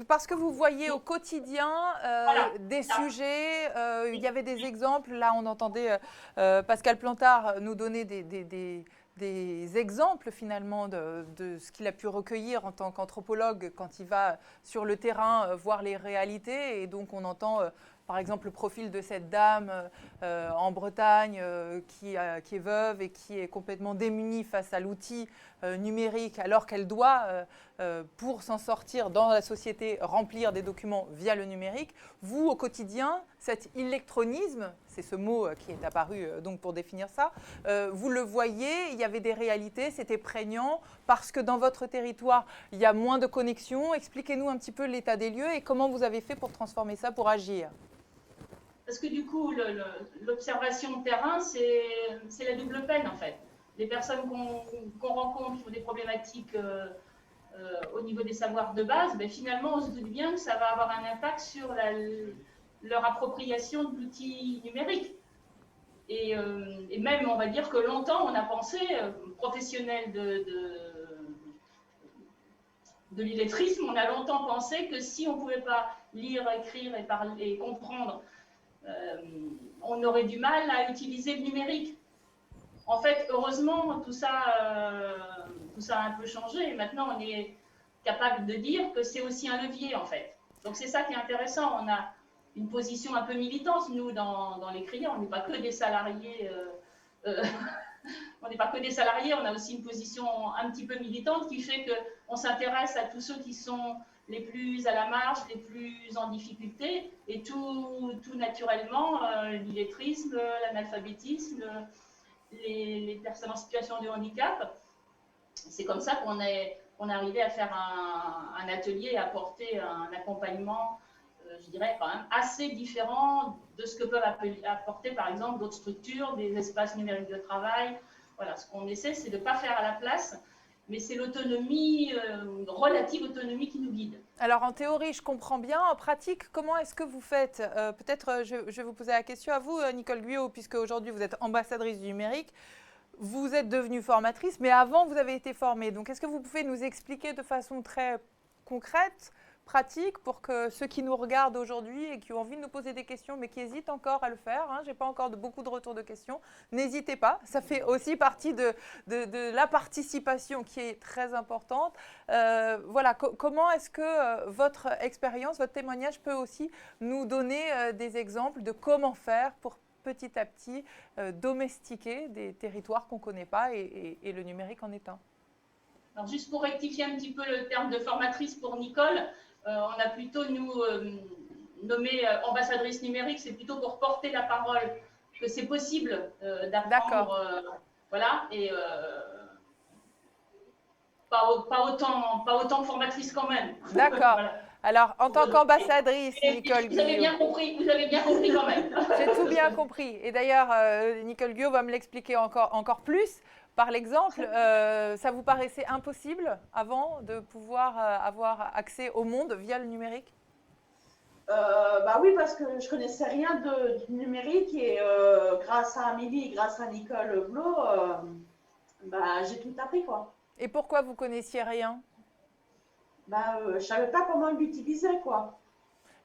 parce que vous voyez au quotidien des sujets, il y avait des exemples, là on entendait Pascal Plantard nous donner des exemples finalement de ce qu'il a pu recueillir en tant qu'anthropologue quand il va sur le terrain voir les réalités, et donc on entend par exemple le profil de cette dame en Bretagne qui est veuve et qui est complètement démunie face à l'outil numérique alors qu'elle doit, pour s'en sortir dans la société, remplir des documents via le numérique. Vous, au quotidien, cet illectronisme, c'est ce mot qui est apparu donc pour définir ça, vous le voyez, il y avait des réalités, c'était prégnant parce que dans votre territoire, il y a moins de connexions. Expliquez-nous un petit peu l'état des lieux et comment vous avez fait pour transformer ça, pour agir. Parce que du coup, l'observation de terrain, c'est la double peine en fait. Les personnes qu'on rencontre qui ont des problématiques au niveau des savoirs de base, ben, finalement, on se doute bien que ça va avoir un impact sur leur appropriation de l'outil numérique. Et même, on va dire que longtemps, on a pensé, professionnels de l'illettrisme, on a longtemps pensé que si on ne pouvait pas lire, écrire et parler et comprendre, on aurait du mal à utiliser le numérique. En fait, heureusement, tout ça a un peu changé. Et maintenant, on est capable de dire que c'est aussi un levier, en fait. Donc, c'est ça qui est intéressant. On a une position un peu militante, nous, dans les CRIA. On n'est pas que des salariés. On n'est pas que des salariés. On a aussi une position un petit peu militante qui fait qu'on s'intéresse à tous ceux qui sont les plus à la marge, les plus en difficulté, et tout naturellement, l'illettrisme, l'analphabétisme, les personnes en situation de handicap. C'est comme ça qu'on est arrivé à faire un atelier et apporter un accompagnement je dirais quand même assez différent de ce que peuvent apporter par exemple d'autres structures, des espaces numériques de travail. Voilà, ce qu'on essaie, c'est de ne pas faire à la place, mais c'est l'autonomie, relative autonomie qui nous guide. Alors en théorie, je comprends bien. En pratique, comment est-ce que vous faites? Peut-être je vais vous poser la question à vous, Nicole Guyot, puisque aujourd'hui vous êtes ambassadrice du numérique. Vous êtes devenue formatrice, mais avant vous avez été formée. Donc est-ce que vous pouvez nous expliquer de façon très concrète, pratique, pour que ceux qui nous regardent aujourd'hui et qui ont envie de nous poser des questions, mais qui hésitent encore à le faire, je n'ai pas encore beaucoup de retours de questions, n'hésitez pas. Ça fait aussi partie de la participation qui est très importante. Voilà, comment est-ce que votre expérience, votre témoignage peut aussi nous donner des exemples de comment faire pour petit à petit domestiquer des territoires qu'on ne connaît pas et le numérique en est un. Alors juste pour rectifier un petit peu le terme de formatrice pour Nicole, on a plutôt nous nommé ambassadrice numérique, c'est plutôt pour porter la parole, que c'est possible d'apprendre, voilà, et pas autant formatrice quand même. D'accord. Voilà. Alors, en tant qu'ambassadrice, Nicole Guyot… Vous avez bien compris quand même. J'ai tout bien compris. Et d'ailleurs, Nicole Guyot va me l'expliquer encore plus. Par l'exemple, ça vous paraissait impossible avant de pouvoir avoir accès au monde via le numérique? Bah oui, parce que je connaissais rien du numérique et grâce à Amélie et grâce à Nicole Blot, bah, j'ai tout appris, quoi. Et pourquoi vous connaissiez rien? Bah, je savais pas comment l'utiliser, quoi.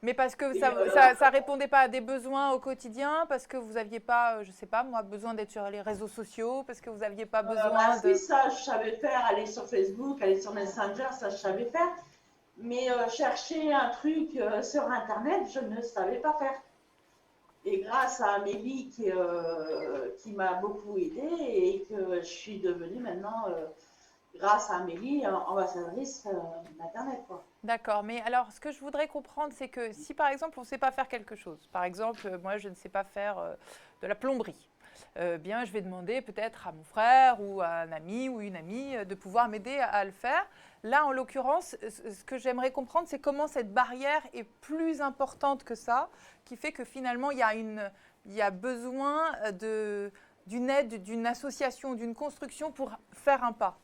Mais parce que ça répondait pas à des besoins au quotidien, parce que vous n'aviez pas, je sais pas moi, besoin d'être sur les réseaux sociaux, parce que vous n'aviez pas besoin bah, de… Si, ça, je savais faire, aller sur Facebook, aller sur Messenger, ça, je savais faire. Mais chercher un truc sur Internet, je ne savais pas faire. Et grâce à Amélie qui m'a beaucoup aidée et que je suis devenue maintenant… grâce à Amélie, ambassadrice d'Internet, quoi. D'accord, mais alors ce que je voudrais comprendre, c'est que si par exemple on ne sait pas faire quelque chose, par exemple moi je ne sais pas faire de la plomberie, bien je vais demander peut-être à mon frère ou à un ami ou une amie de pouvoir m'aider à le faire. Là en l'occurrence, ce que j'aimerais comprendre, c'est comment cette barrière est plus importante que ça, qui fait que finalement il y a besoin d'une aide, d'une association, d'une construction pour faire un pas.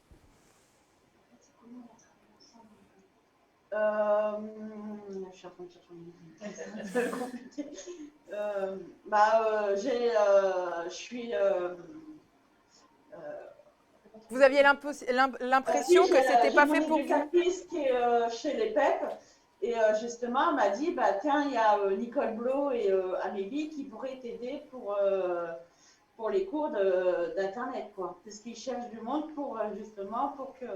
Je suis en train de chercher c'est compliqué. Je suis… Vous aviez l'impression que c'était pas fait pour vous. J'ai mon éducatrice qui est chez les PEP et justement elle m'a dit bah tiens il y a Nicole Blot et Amélie qui pourraient t'aider pour les cours d'internet, quoi, parce qu'ils cherchent du monde pour justement pour que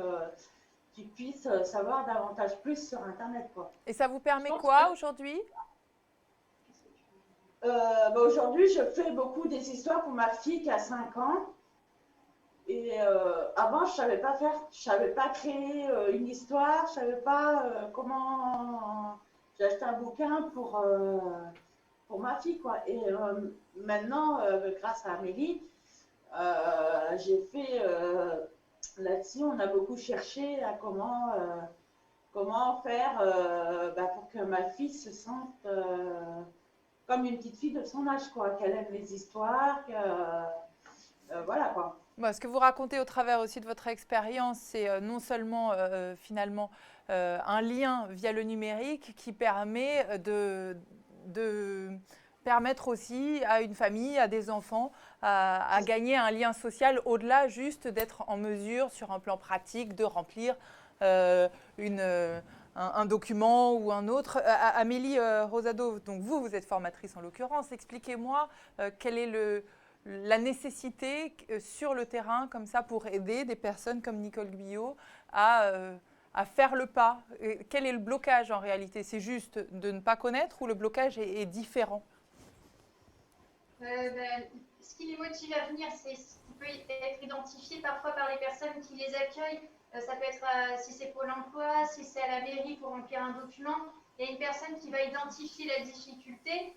tu puisses savoir davantage plus sur Internet, quoi. Et ça vous permet quoi aujourd'hui? Bah aujourd'hui, je fais beaucoup des histoires pour ma fille qui a 5 ans. Et avant, je savais pas faire, je savais pas créer une histoire, je savais pas comment… J'ai acheté un bouquin pour ma fille, quoi. Et maintenant, grâce à Amélie, j'ai fait… là-dessus, on a beaucoup cherché à comment faire pour que ma fille se sente comme une petite fille de son âge, quoi, qu'elle aime les histoires, voilà, quoi. Bon, ce que vous racontez au travers aussi de votre expérience, c'est non seulement finalement un lien via le numérique qui permet de permettre aussi à une famille, à des enfants, à gagner un lien social au-delà juste d'être en mesure, sur un plan pratique, de remplir un document ou un autre. Amélie Rosado, donc vous êtes formatrice en l'occurrence. Expliquez-moi quelle est la nécessité sur le terrain, comme ça, pour aider des personnes comme Nicole Guyot à faire le pas. Quel est le blocage en réalité? C'est juste de ne pas connaître ou le blocage est différent? Ce qui les motive à venir, c'est ce qui peut être identifié parfois par les personnes qui les accueillent. Ça peut être si c'est Pôle emploi, si c'est à la mairie pour remplir un document. Il y a une personne qui va identifier la difficulté.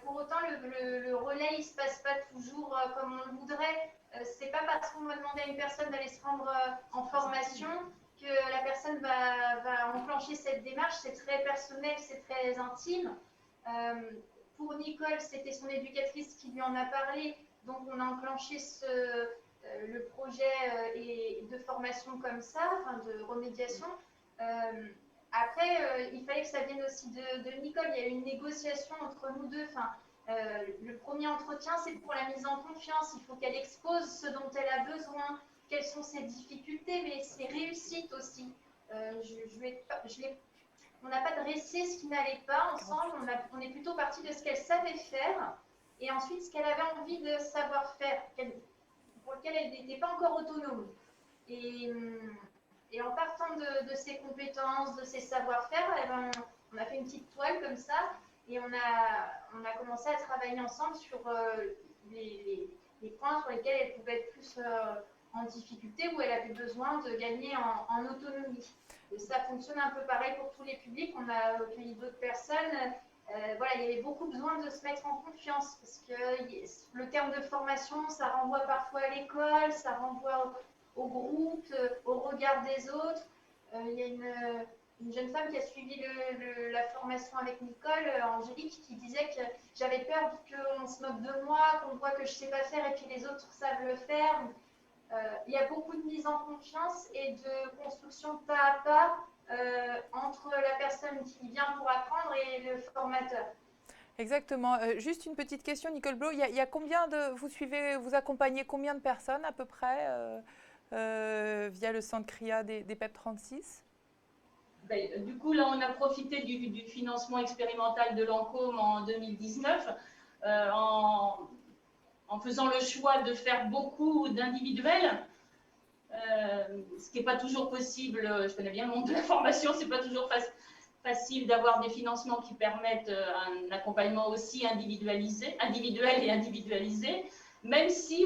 Pour autant, le relais, il ne se passe pas toujours comme on le voudrait. Ce n'est pas parce qu'on va demander à une personne d'aller se rendre en formation que que la personne va enclencher cette démarche. C'est très personnel, c'est très intime. Pour Nicole, c'était son éducatrice qui lui en a parlé. Donc, on a enclenché le projet de formation comme ça, enfin de remédiation. Après, il fallait que ça vienne aussi de Nicole. Il y a eu une négociation entre nous deux. Enfin, le premier entretien, c'est pour la mise en confiance. Il faut qu'elle expose ce dont elle a besoin, quelles sont ses difficultés, mais ses réussites aussi. On n'a pas dressé ce qui n'allait pas ensemble. On est plutôt parti de ce qu'elle savait faire et ensuite ce qu'elle avait envie de savoir faire, pour lequel elle n'était pas encore autonome. Et en partant de ses compétences, de ses savoir-faire, on a fait une petite toile comme ça et on a commencé à travailler ensemble sur les points sur lesquels elle pouvait être plus en difficulté, où elle avait besoin de gagner en autonomie. Et ça fonctionne un peu pareil pour tous les publics. On a accueilli d'autres personnes. Voilà, il y avait beaucoup besoin de se mettre en confiance parce que le terme de formation, ça renvoie parfois à l'école, ça renvoie au groupe, au regard des autres. Il y a une jeune femme qui a suivi la formation avec Nicole, Angélique, qui disait que j'avais peur qu'on se moque de moi, qu'on voit que je ne sais pas faire et puis les autres savent le faire. Il y a beaucoup de mise en confiance et de construction pas à pas entre la personne qui vient pour apprendre et le formateur. Exactement. Juste une petite question, Nicole Blo. Il y a combien vous accompagnez combien de personnes à peu près via le centre CRIA des PEP 36? Du coup, là, on a profité du financement expérimental de l'ANCOM en 2019 en faisant le choix de faire beaucoup d'individuels, ce qui n'est pas toujours possible. Je connais bien le monde de la formation, ce n'est pas toujours facile d'avoir des financements qui permettent un accompagnement aussi individuel et individualisé, même si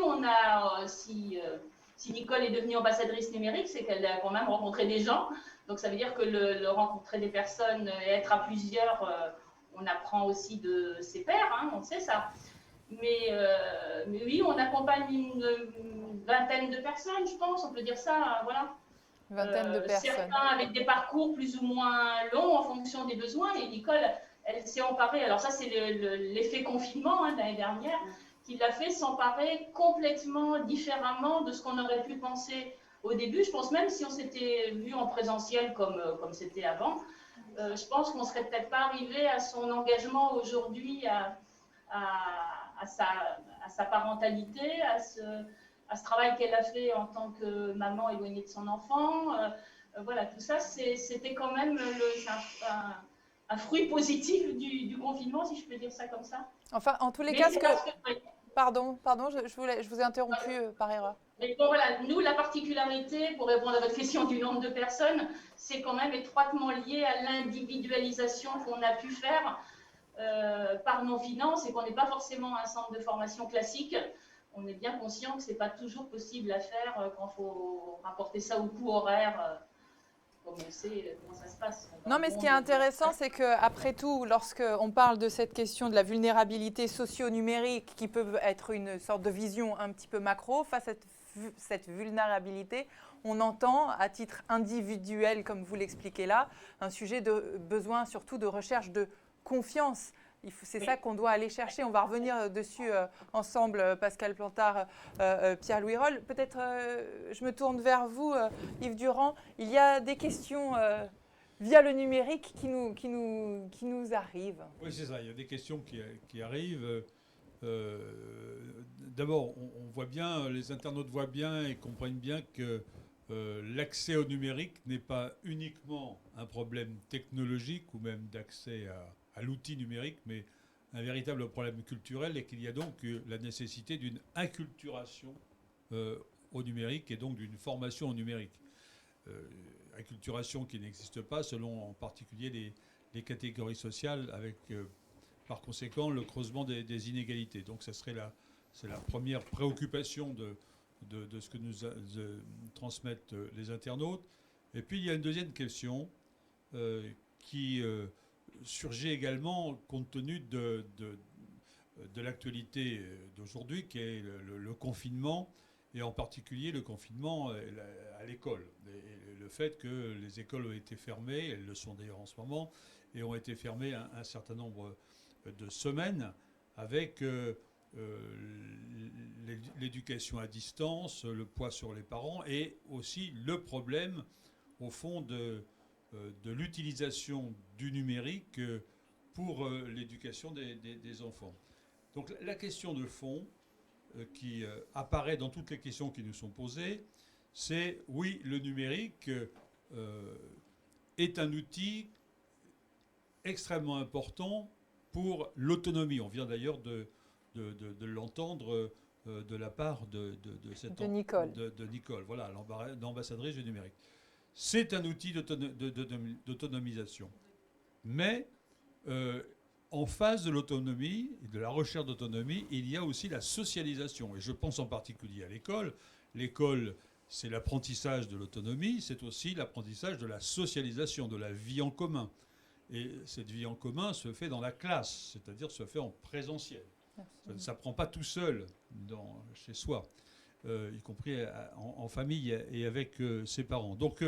si Nicole est devenue ambassadrice numérique, c'est qu'elle a quand même rencontré des gens. Donc ça veut dire que le rencontrer des personnes et être à plusieurs, on apprend aussi de ses pairs, hein, on sait ça. Mais oui, on accompagne une vingtaine de personnes, je pense, on peut dire ça, voilà. Une vingtaine de personnes. Certains avec des parcours plus ou moins longs en fonction des besoins. Et Nicole, elle s'est emparée, alors ça c'est l'effet confinement de l'année dernière, qui l'a fait s'emparer complètement différemment de ce qu'on aurait pu penser au début. Je pense même si on s'était vu en présentiel comme c'était avant, je pense qu'on ne serait peut-être pas arrivé à son engagement aujourd'hui, à sa parentalité, à ce travail qu'elle a fait en tant que maman éloignée de son enfant. Voilà, tout ça, c'était quand même un fruit positif du confinement, si je peux dire ça comme ça. Enfin, en tous les cas, Pardon, je vous ai interrompu par erreur. Mais bon, voilà, nous, la particularité, pour répondre à votre question du nombre de personnes, c'est quand même étroitement lié à l'individualisation qu'on a pu faire par nos finances et qu'on n'est pas forcément un centre de formation classique. On est bien conscient que ce n'est pas toujours possible à faire quand il faut rapporter ça au coût horaire. Comme on sait comment ça se passe. Non, mais ce qui est intéressant, c'est qu'après tout, lorsqu'on parle de cette question de la vulnérabilité socio-numérique, qui peut être une sorte de vision un petit peu macro, face à cette vulnérabilité, on entend à titre individuel, comme vous l'expliquez là, un sujet de besoin surtout de recherche de confiance. C'est ça qu'on doit aller chercher. On va revenir dessus ensemble, Pascal Plantard, Pierre-Louis Rolle. Peut-être, je me tourne vers vous, Yves Durand. Il y a des questions via le numérique qui nous arrivent. Oui, c'est ça. Il y a des questions qui arrivent. D'abord, on voit bien, les internautes voient bien et comprennent bien que l'accès au numérique n'est pas uniquement un problème technologique ou même d'accès à l'outil numérique, mais un véritable problème culturel et qu'il y a donc la nécessité d'une inculturation au numérique et donc d'une formation au numérique. Inculturation qui n'existe pas selon en particulier les catégories sociales avec par conséquent le creusement des inégalités. Donc ça serait c'est la première préoccupation de ce que nous transmettent les internautes. Et puis il y a une deuxième question qui surgit également compte tenu de l'actualité d'aujourd'hui, qui est le confinement, et en particulier le confinement à l'école. le fait que les écoles ont été fermées, elles le sont d'ailleurs en ce moment, et ont été fermées un certain nombre de semaines avec l'éducation à distance, le poids sur les parents et aussi le problème, au fond, de l'utilisation du numérique pour l'éducation des enfants. Donc la question de fond qui apparaît dans toutes les questions qui nous sont posées, c'est oui, le numérique est un outil extrêmement important pour l'autonomie. On vient d'ailleurs de l'entendre de la part de Nicole. De Nicole, voilà, l'ambassadrice du numérique. C'est un outil d'autonomisation. Mais en face de l'autonomie et de la recherche d'autonomie, il y a aussi la socialisation. Et je pense en particulier à l'école. L'école, c'est l'apprentissage de l'autonomie, c'est aussi l'apprentissage de la socialisation, de la vie en commun. Et cette vie en commun se fait dans la classe, c'est-à-dire se fait en présentiel. Ça ne s'apprend pas tout seul chez soi, y compris en famille et avec ses parents. Donc,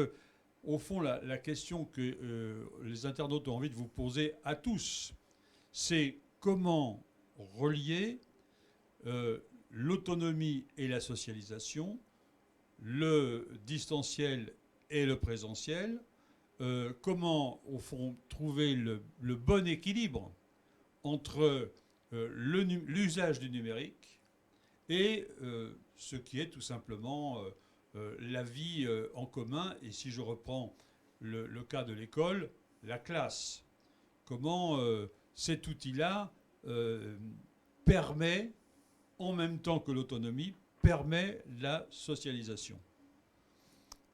au fond, la question que les internautes ont envie de vous poser à tous, c'est comment relier l'autonomie et la socialisation, le distanciel et le présentiel, comment, au fond, trouver le bon équilibre entre l'usage du numérique et ce qui est tout simplement la vie en commun. Et si je reprends le cas de l'école, la classe, comment cet outil-là permet, en même temps que l'autonomie, permet la socialisation.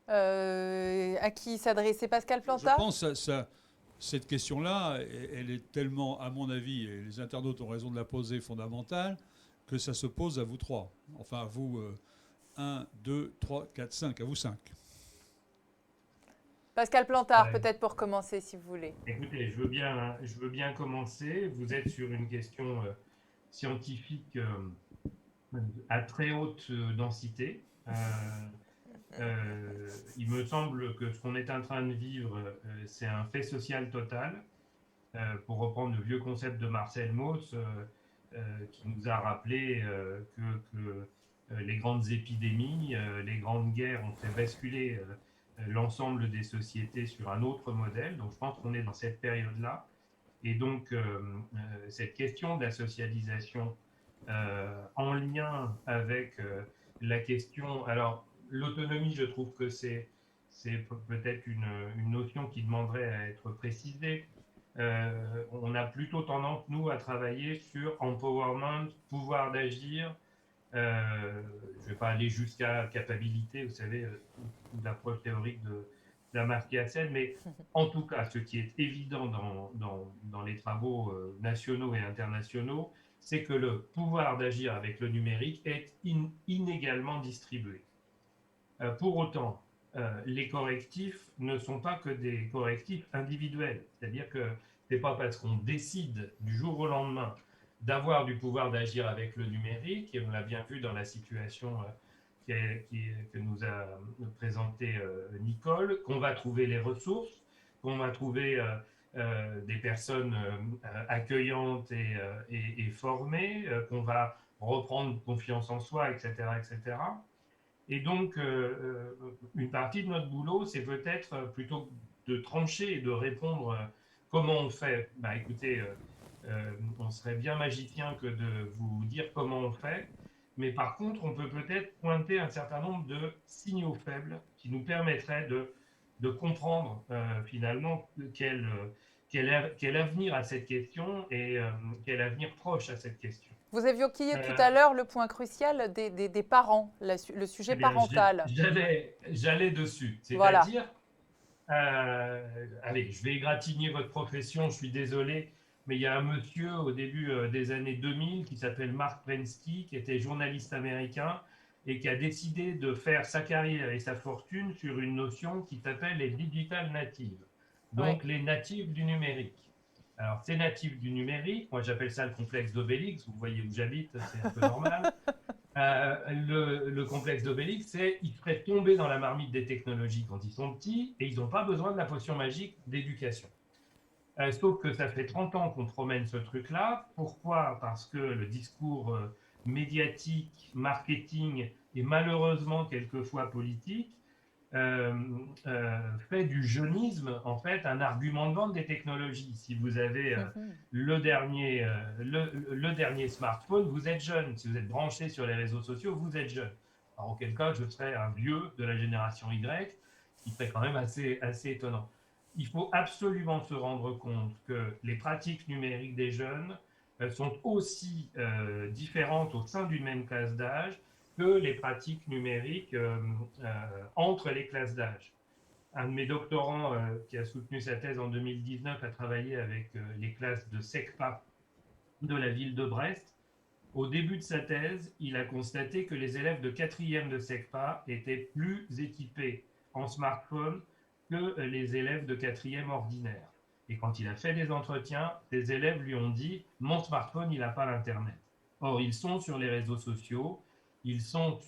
À qui s'adresser Pascal Plantard? Je pense que cette question-là, elle est tellement, à mon avis, et les internautes ont raison de la poser, fondamentale, que ça se pose à vous trois. Enfin, à vous 1, 2, 3, 4, 5, à vous 5. Pascal Plantard, peut-être pour commencer, si vous voulez. Écoutez, je veux bien commencer. Vous êtes sur une question scientifique à très haute densité. Il me semble que ce qu'on est en train de vivre, c'est un fait social total. Pour reprendre le vieux concept de Marcel Mauss, qui nous a rappelé que les grandes épidémies, les grandes guerres ont fait basculer l'ensemble des sociétés sur un autre modèle. Donc je pense qu'on est dans cette période-là. Et donc cette question de la socialisation en lien avec la question... Alors, l'autonomie, je trouve que c'est peut-être une notion qui demanderait à être précisée. On a plutôt tendance, nous, à travailler sur empowerment, pouvoir d'agir. Je ne vais pas aller jusqu'à capacité, vous savez, l'approche théorique d'Amartya Sen, mais en tout cas, ce qui est évident dans les travaux nationaux et internationaux, c'est que le pouvoir d'agir avec le numérique est inégalement distribué. Pour autant, les correctifs ne sont pas que des correctifs individuels. C'est-à-dire que ce n'est pas parce qu'on décide du jour au lendemain d'avoir du pouvoir d'agir avec le numérique, et on l'a bien vu dans la situation que nous a présentée Nicole, qu'on va trouver les ressources, qu'on va trouver des personnes accueillantes et formées, qu'on va reprendre confiance en soi, etc., etc. Et donc, une partie de notre boulot, c'est peut-être plutôt de trancher et de répondre comment on fait. Bah, écoutez, on serait bien magicien que de vous dire comment on fait, mais par contre, on peut peut-être pointer un certain nombre de signaux faibles qui nous permettraient de comprendre finalement quel avenir a cette question et quel avenir proche à cette question. Vous évoquiez tout à l'heure le point crucial des parents, le sujet parental. J'allais dessus. C'est-à-dire, allez, je vais égratigner votre profession, je suis désolé, mais il y a un monsieur au début des années 2000 qui s'appelle Mark Prensky, qui était journaliste américain et qui a décidé de faire sa carrière et sa fortune sur une notion qui s'appelle les digital natives, donc les natifs du numérique. Alors, ces natifs du numérique, moi j'appelle ça le complexe d'Obélix, vous voyez où j'habite, c'est un peu normal. Le complexe d'Obélix, c'est qu'ils feraient tomber dans la marmite des technologies quand ils sont petits et ils n'ont pas besoin de la potion magique d'éducation. Sauf que ça fait 30 ans qu'on promène ce truc-là. Pourquoi? Parce que le discours médiatique, marketing et malheureusement quelquefois politique fait du jeunisme en fait un argument de vente des technologies. Si vous avez le dernier smartphone, vous êtes jeune. Si vous êtes branché sur les réseaux sociaux, vous êtes jeune. Alors, auquel cas, je serais un vieux de la génération Y, ce qui serait quand même assez étonnant. Il faut absolument se rendre compte que les pratiques numériques des jeunes sont aussi différentes au sein d'une même classe d'âge que les pratiques numériques entre les classes d'âge. Un de mes doctorants qui a soutenu sa thèse en 2019 a travaillé avec les classes de SECPA de la ville de Brest. Au début de sa thèse, il a constaté que les élèves de 4e de SECPA étaient plus équipés en smartphone que les élèves de 4e ordinaire. Et quand il a fait des entretiens, les élèves lui ont dit « Mon smartphone, il n'a pas l'Internet ». Or, ils sont sur les réseaux sociaux, ils ont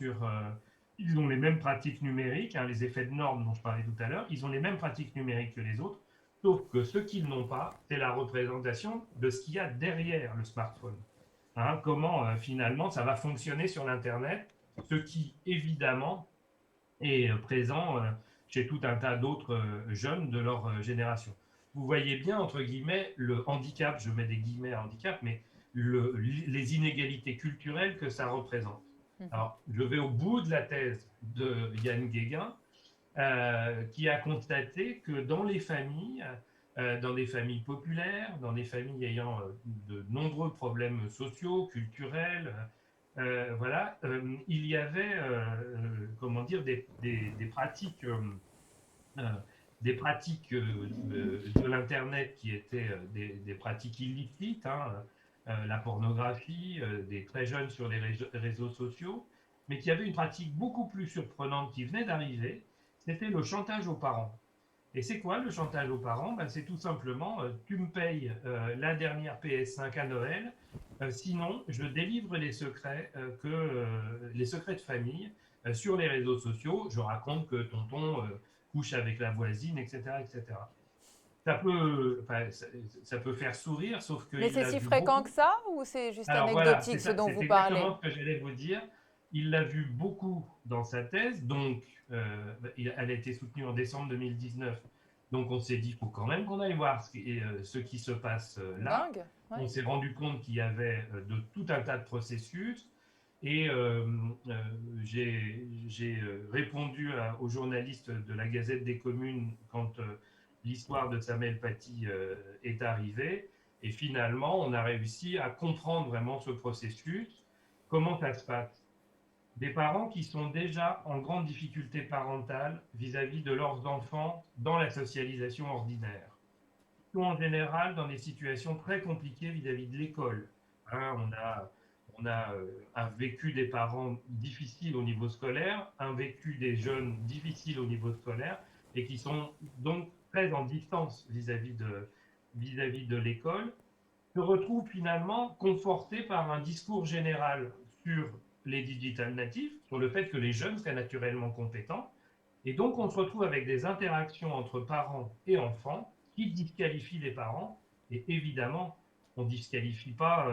les mêmes pratiques numériques, hein, les effets de normes dont je parlais tout à l'heure, ils ont les mêmes pratiques numériques que les autres, sauf que ce qu'ils n'ont pas, c'est la représentation de ce qu'il y a derrière le smartphone. Hein, comment finalement ça va fonctionner sur l'Internet, ce qui évidemment est présent chez tout un tas d'autres jeunes de leur génération. Vous voyez bien, entre guillemets, le handicap, je mets des guillemets à handicap, mais les inégalités culturelles que ça représente. Alors, je vais au bout de la thèse de Yann Guéguin, qui a constaté que dans les familles populaires, dans des familles ayant de nombreux problèmes sociaux, culturels, voilà, il y avait, comment dire, des pratiques, de l'Internet qui étaient des pratiques illicites, hein, la pornographie, des très jeunes sur les réseaux sociaux, mais qui avait une pratique beaucoup plus surprenante qui venait d'arriver, c'était le chantage aux parents. Et c'est quoi le chantage aux parents? Ben, c'est tout simplement, tu me payes la dernière PS5 à Noël, sinon je délivre les secrets, les secrets de famille sur les réseaux sociaux. Je raconte que tonton couche avec la voisine, etc., etc. Ça peut faire sourire, sauf que... Mais c'est si fréquent que ça ou c'est juste anecdotique ce dont vous parlez? C'est exactement ce que j'allais vous dire. Il l'a vu beaucoup dans sa thèse, donc elle a été soutenue en décembre 2019. Donc on s'est dit, il faut quand même qu'on aille voir ce qui se passe là. Dingue, ouais. On s'est rendu compte qu'il y avait de tout un tas de processus. Et j'ai répondu aux journalistes de la Gazette des Communes quand l'histoire de Samuel Paty est arrivée. Et finalement, on a réussi à comprendre vraiment ce processus. Comment ça se passe? Des parents qui sont déjà en grande difficulté parentale vis-à-vis de leurs enfants dans la socialisation ordinaire. Ils sont en général dans des situations très compliquées vis-à-vis de l'école. Hein, on a un vécu des parents difficile au niveau scolaire, un vécu des jeunes difficile au niveau scolaire, et qui sont donc très en distance vis-à-vis de l'école, se retrouvent finalement confortés par un discours général sur les digital natives, sur le fait que les jeunes seraient naturellement compétents, et donc on se retrouve avec des interactions entre parents et enfants qui disqualifient les parents, et évidemment, on ne disqualifie pas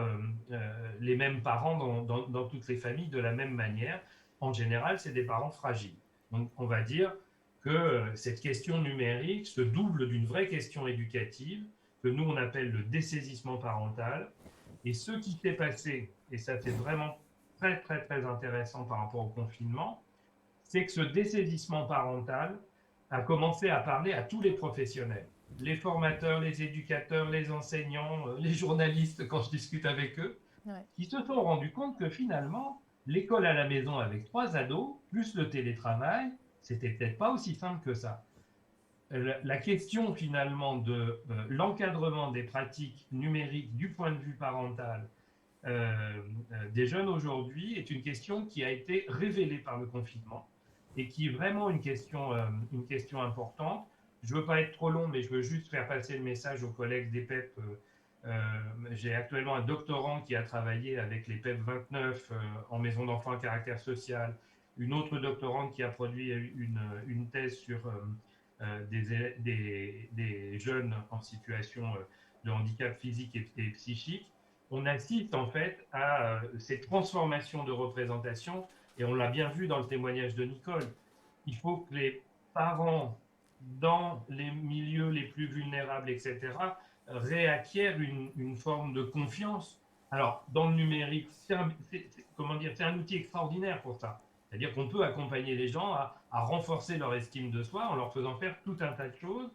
les mêmes parents dans toutes les familles de la même manière. En général, c'est des parents fragiles. Donc, on va dire que cette question numérique se double d'une vraie question éducative que nous, on appelle le dessaisissement parental. Et ce qui s'est passé, et ça c'est vraiment très, très, très intéressant par rapport au confinement, c'est que ce dessaisissement parental a commencé à parler à tous les professionnels. Les formateurs, les éducateurs, les enseignants, les journalistes, quand je discute avec eux, qui se sont rendus compte que finalement, l'école à la maison avec 3 ados, plus le télétravail, c'était peut-être pas aussi simple que ça. La question finalement de l'encadrement des pratiques numériques du point de vue parental des jeunes aujourd'hui est une question qui a été révélée par le confinement et qui est vraiment une question importante. Je ne veux pas être trop long, mais je veux juste faire passer le message aux collègues d'EPEP J'ai actuellement un doctorant qui a travaillé avec les PEP 29 en maison d'enfants à caractère social, une autre doctorante qui a produit une thèse sur des jeunes en situation de handicap physique et psychique. On assiste en fait à ces transformations de représentation, et on l'a bien vu dans le témoignage de Nicole. Il faut que les parents, dans les milieux les plus vulnérables, etc., réacquièrent une forme de confiance. Alors, dans le numérique, c'est un outil extraordinaire pour ça. C'est-à-dire qu'on peut accompagner les gens à renforcer leur estime de soi en leur faisant faire tout un tas de choses.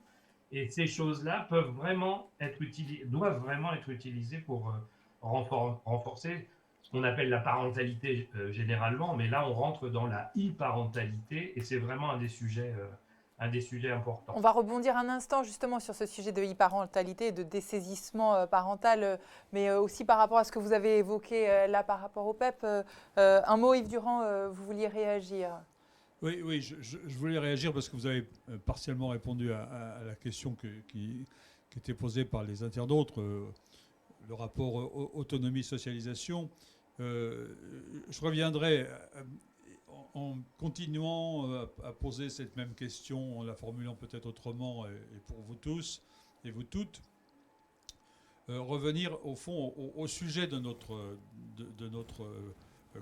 Et ces choses-là doivent vraiment être utilisées pour renforcer ce qu'on appelle la parentalité généralement. Mais là, on rentre dans la e-parentalité, et c'est vraiment un des sujets importants. On va rebondir un instant justement sur ce sujet de e-parentalité et de dessaisissement parental, mais aussi par rapport à ce que vous avez évoqué là par rapport au PEP. Un mot, Yves Durand, vous vouliez réagir? Oui, je voulais réagir parce que vous avez partiellement répondu à la question qui était posée par les internautes, le rapport autonomie-socialisation. Je reviendrai en continuant à poser cette même question, en la formulant peut-être autrement, et pour vous tous et vous toutes, revenir au fond au sujet de notre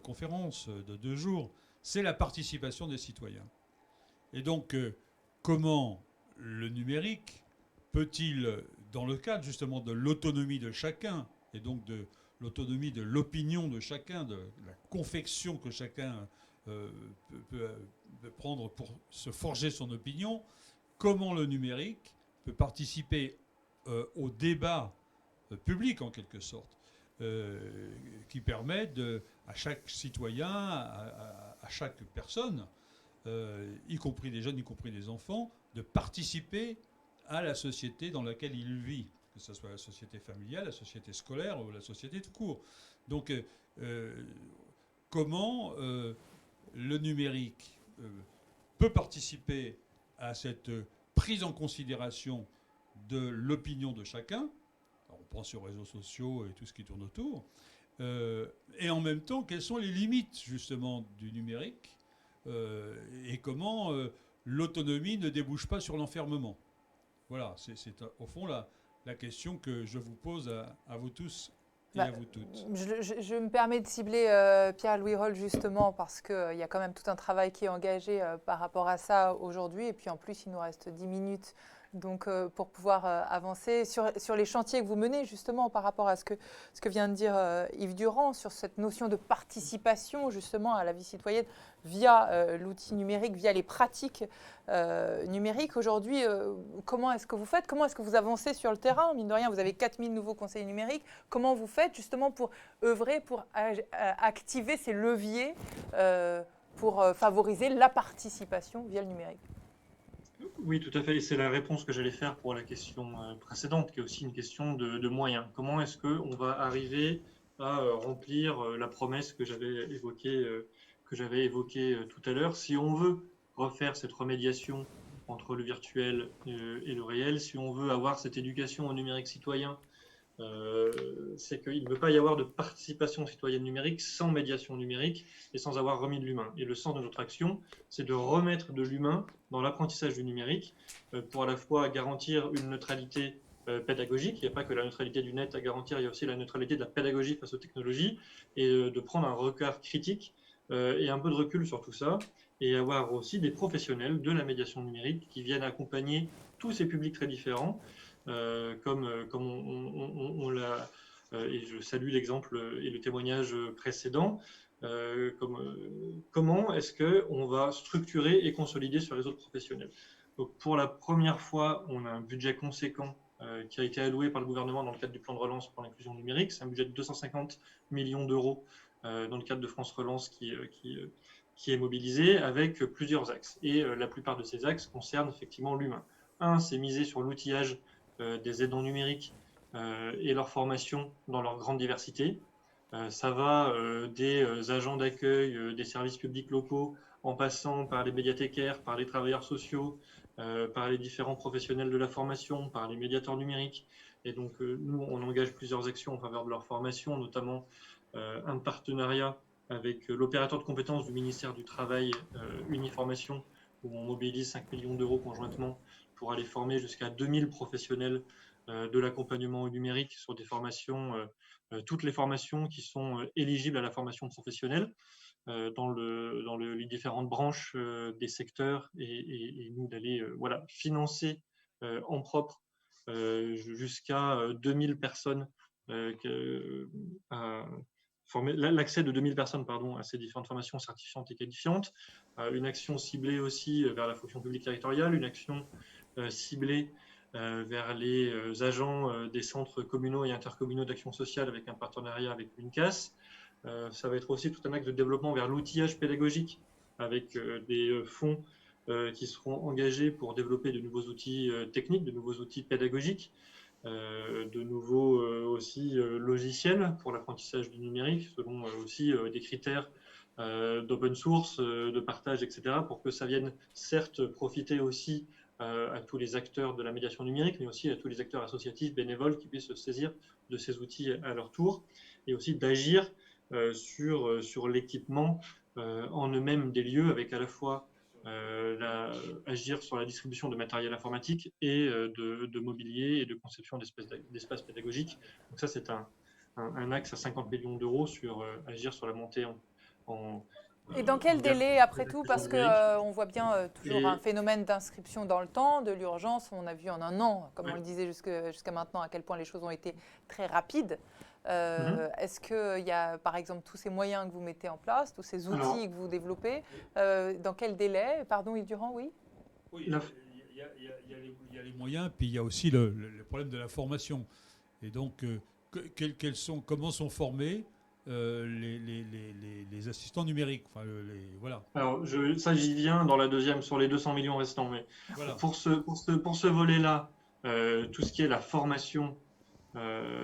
conférence de 2 jours, c'est la participation des citoyens. Et donc, comment le numérique peut-il, dans le cadre justement de l'autonomie de chacun, et donc de l'autonomie de l'opinion de chacun, de la confection que chacun peut prendre pour se forger son opinion, comment le numérique peut participer au débat public en quelque sorte, qui permet à chaque citoyen, à chaque personne, y compris des jeunes, y compris des enfants, de participer à la société dans laquelle il vit, que ce soit la société familiale, la société scolaire ou la société tout court. Donc, comment le numérique peut participer à cette prise en considération de l'opinion de chacun. Alors, on pense aux réseaux sociaux et tout ce qui tourne autour. Et en même temps, quelles sont les limites justement du numérique et comment l'autonomie ne débouche pas sur l'enfermement. Voilà, c'est au fond la question que je vous pose à vous tous. Et à vous toutes. Je me permets de cibler Pierre-Louis Rolle justement parce qu'il y a quand même tout un travail qui est engagé par rapport à ça aujourd'hui. Et puis en plus, il nous reste 10 minutes donc, pour pouvoir avancer sur les chantiers que vous menez justement par rapport à ce que vient de dire Yves Durand sur cette notion de participation justement à la vie citoyenne via l'outil numérique, via les pratiques numériques. Aujourd'hui, comment est-ce que vous faites? Comment est-ce que vous avancez sur le terrain? Mine de rien, vous avez 4000 nouveaux conseillers numériques. Comment vous faites justement pour œuvrer, pour activer ces leviers pour favoriser la participation via le numérique? Oui, tout à fait. Et c'est la réponse que j'allais faire pour la question précédente, qui est aussi une question de moyens. Comment est-ce qu'on va arriver à remplir la promesse que j'avais évoquée tout à l'heure? Si on veut refaire cette remédiation entre le virtuel et le réel, si on veut avoir cette éducation au numérique citoyen, c'est qu'il ne peut pas y avoir de participation citoyenne numérique sans médiation numérique et sans avoir remis de l'humain. Et le sens de notre action, c'est de remettre de l'humain dans l'apprentissage du numérique pour à la fois garantir une neutralité pédagogique. Il n'y a pas que la neutralité du net à garantir, il y a aussi la neutralité de la pédagogie face aux technologies et de prendre un regard critique et un peu de recul sur tout ça et avoir aussi des professionnels de la médiation numérique qui viennent accompagner tous ces publics très différents. Comme on l'a, et je salue l'exemple et le témoignage précédent, comment est-ce qu'on va structurer et consolider sur les autres professionnels. Donc, pour la première fois, on a un budget conséquent qui a été alloué par le gouvernement dans le cadre du plan de relance pour l'inclusion numérique. C'est un budget de 250 millions d'euros dans le cadre de France Relance qui est mobilisé avec plusieurs axes. Et la plupart de ces axes concernent effectivement l'humain. Un, c'est miser sur l'outillage des aidants numériques et leur formation dans leur grande diversité. Ça va des agents d'accueil, des services publics locaux, en passant par les médiathécaires, par les travailleurs sociaux, par les différents professionnels de la formation, par les médiateurs numériques. Et donc, nous, on engage plusieurs actions en faveur de leur formation, notamment un partenariat avec l'opérateur de compétences du ministère du Travail, Uniformation, où on mobilise 5 millions d'euros conjointement pour aller former jusqu'à 2000 professionnels de l'accompagnement au numérique sur des formations, toutes les formations qui sont éligibles à la formation professionnelle dans les différentes branches des secteurs et nous d'aller voilà, financer en propre jusqu'à 2000 personnes l'accès de 2000 personnes pardon, à ces différentes formations certifiantes et qualifiantes, une action ciblée aussi vers la fonction publique territoriale, une action ciblée vers les agents des centres communaux et intercommunaux d'action sociale avec un partenariat avec l'UNCAS. Ça va être aussi tout un axe de développement vers l'outillage pédagogique avec des fonds qui seront engagés pour développer de nouveaux outils techniques, de nouveaux outils pédagogiques, de nouveaux aussi logiciels pour l'apprentissage du numérique, selon aussi des critères d'open source, de partage, etc., pour que ça vienne certes profiter aussi à tous les acteurs de la médiation numérique, mais aussi à tous les acteurs associatifs, bénévoles qui puissent se saisir de ces outils à leur tour, et aussi d'agir sur l'équipement en eux-mêmes des lieux, avec à la fois agir sur la distribution de matériel informatique et de mobilier et de conception d'espaces pédagogiques. Donc ça, c'est un axe à 50 millions d'euros sur agir sur la montée et dans quel délai, après tout, parce qu'on voit bien toujours un phénomène d'inscription dans le temps, de l'urgence, on a vu en un an, comme on le disait jusqu'à maintenant, à quel point les choses ont été très rapides. Est-ce qu'il y a, par exemple, tous ces moyens que vous mettez en place, tous ces outils que vous développez, dans quel délai? Pardon, Yves Durand, oui. Oui, il y a les moyens, puis il y a aussi le problème de la formation. Et donc, comment sont formés les assistants numériques, enfin, voilà. Alors, ça, j'y viens dans la deuxième, sur les 200 millions restants. Mais voilà. Pour ce volet-là, tout ce qui est la formation,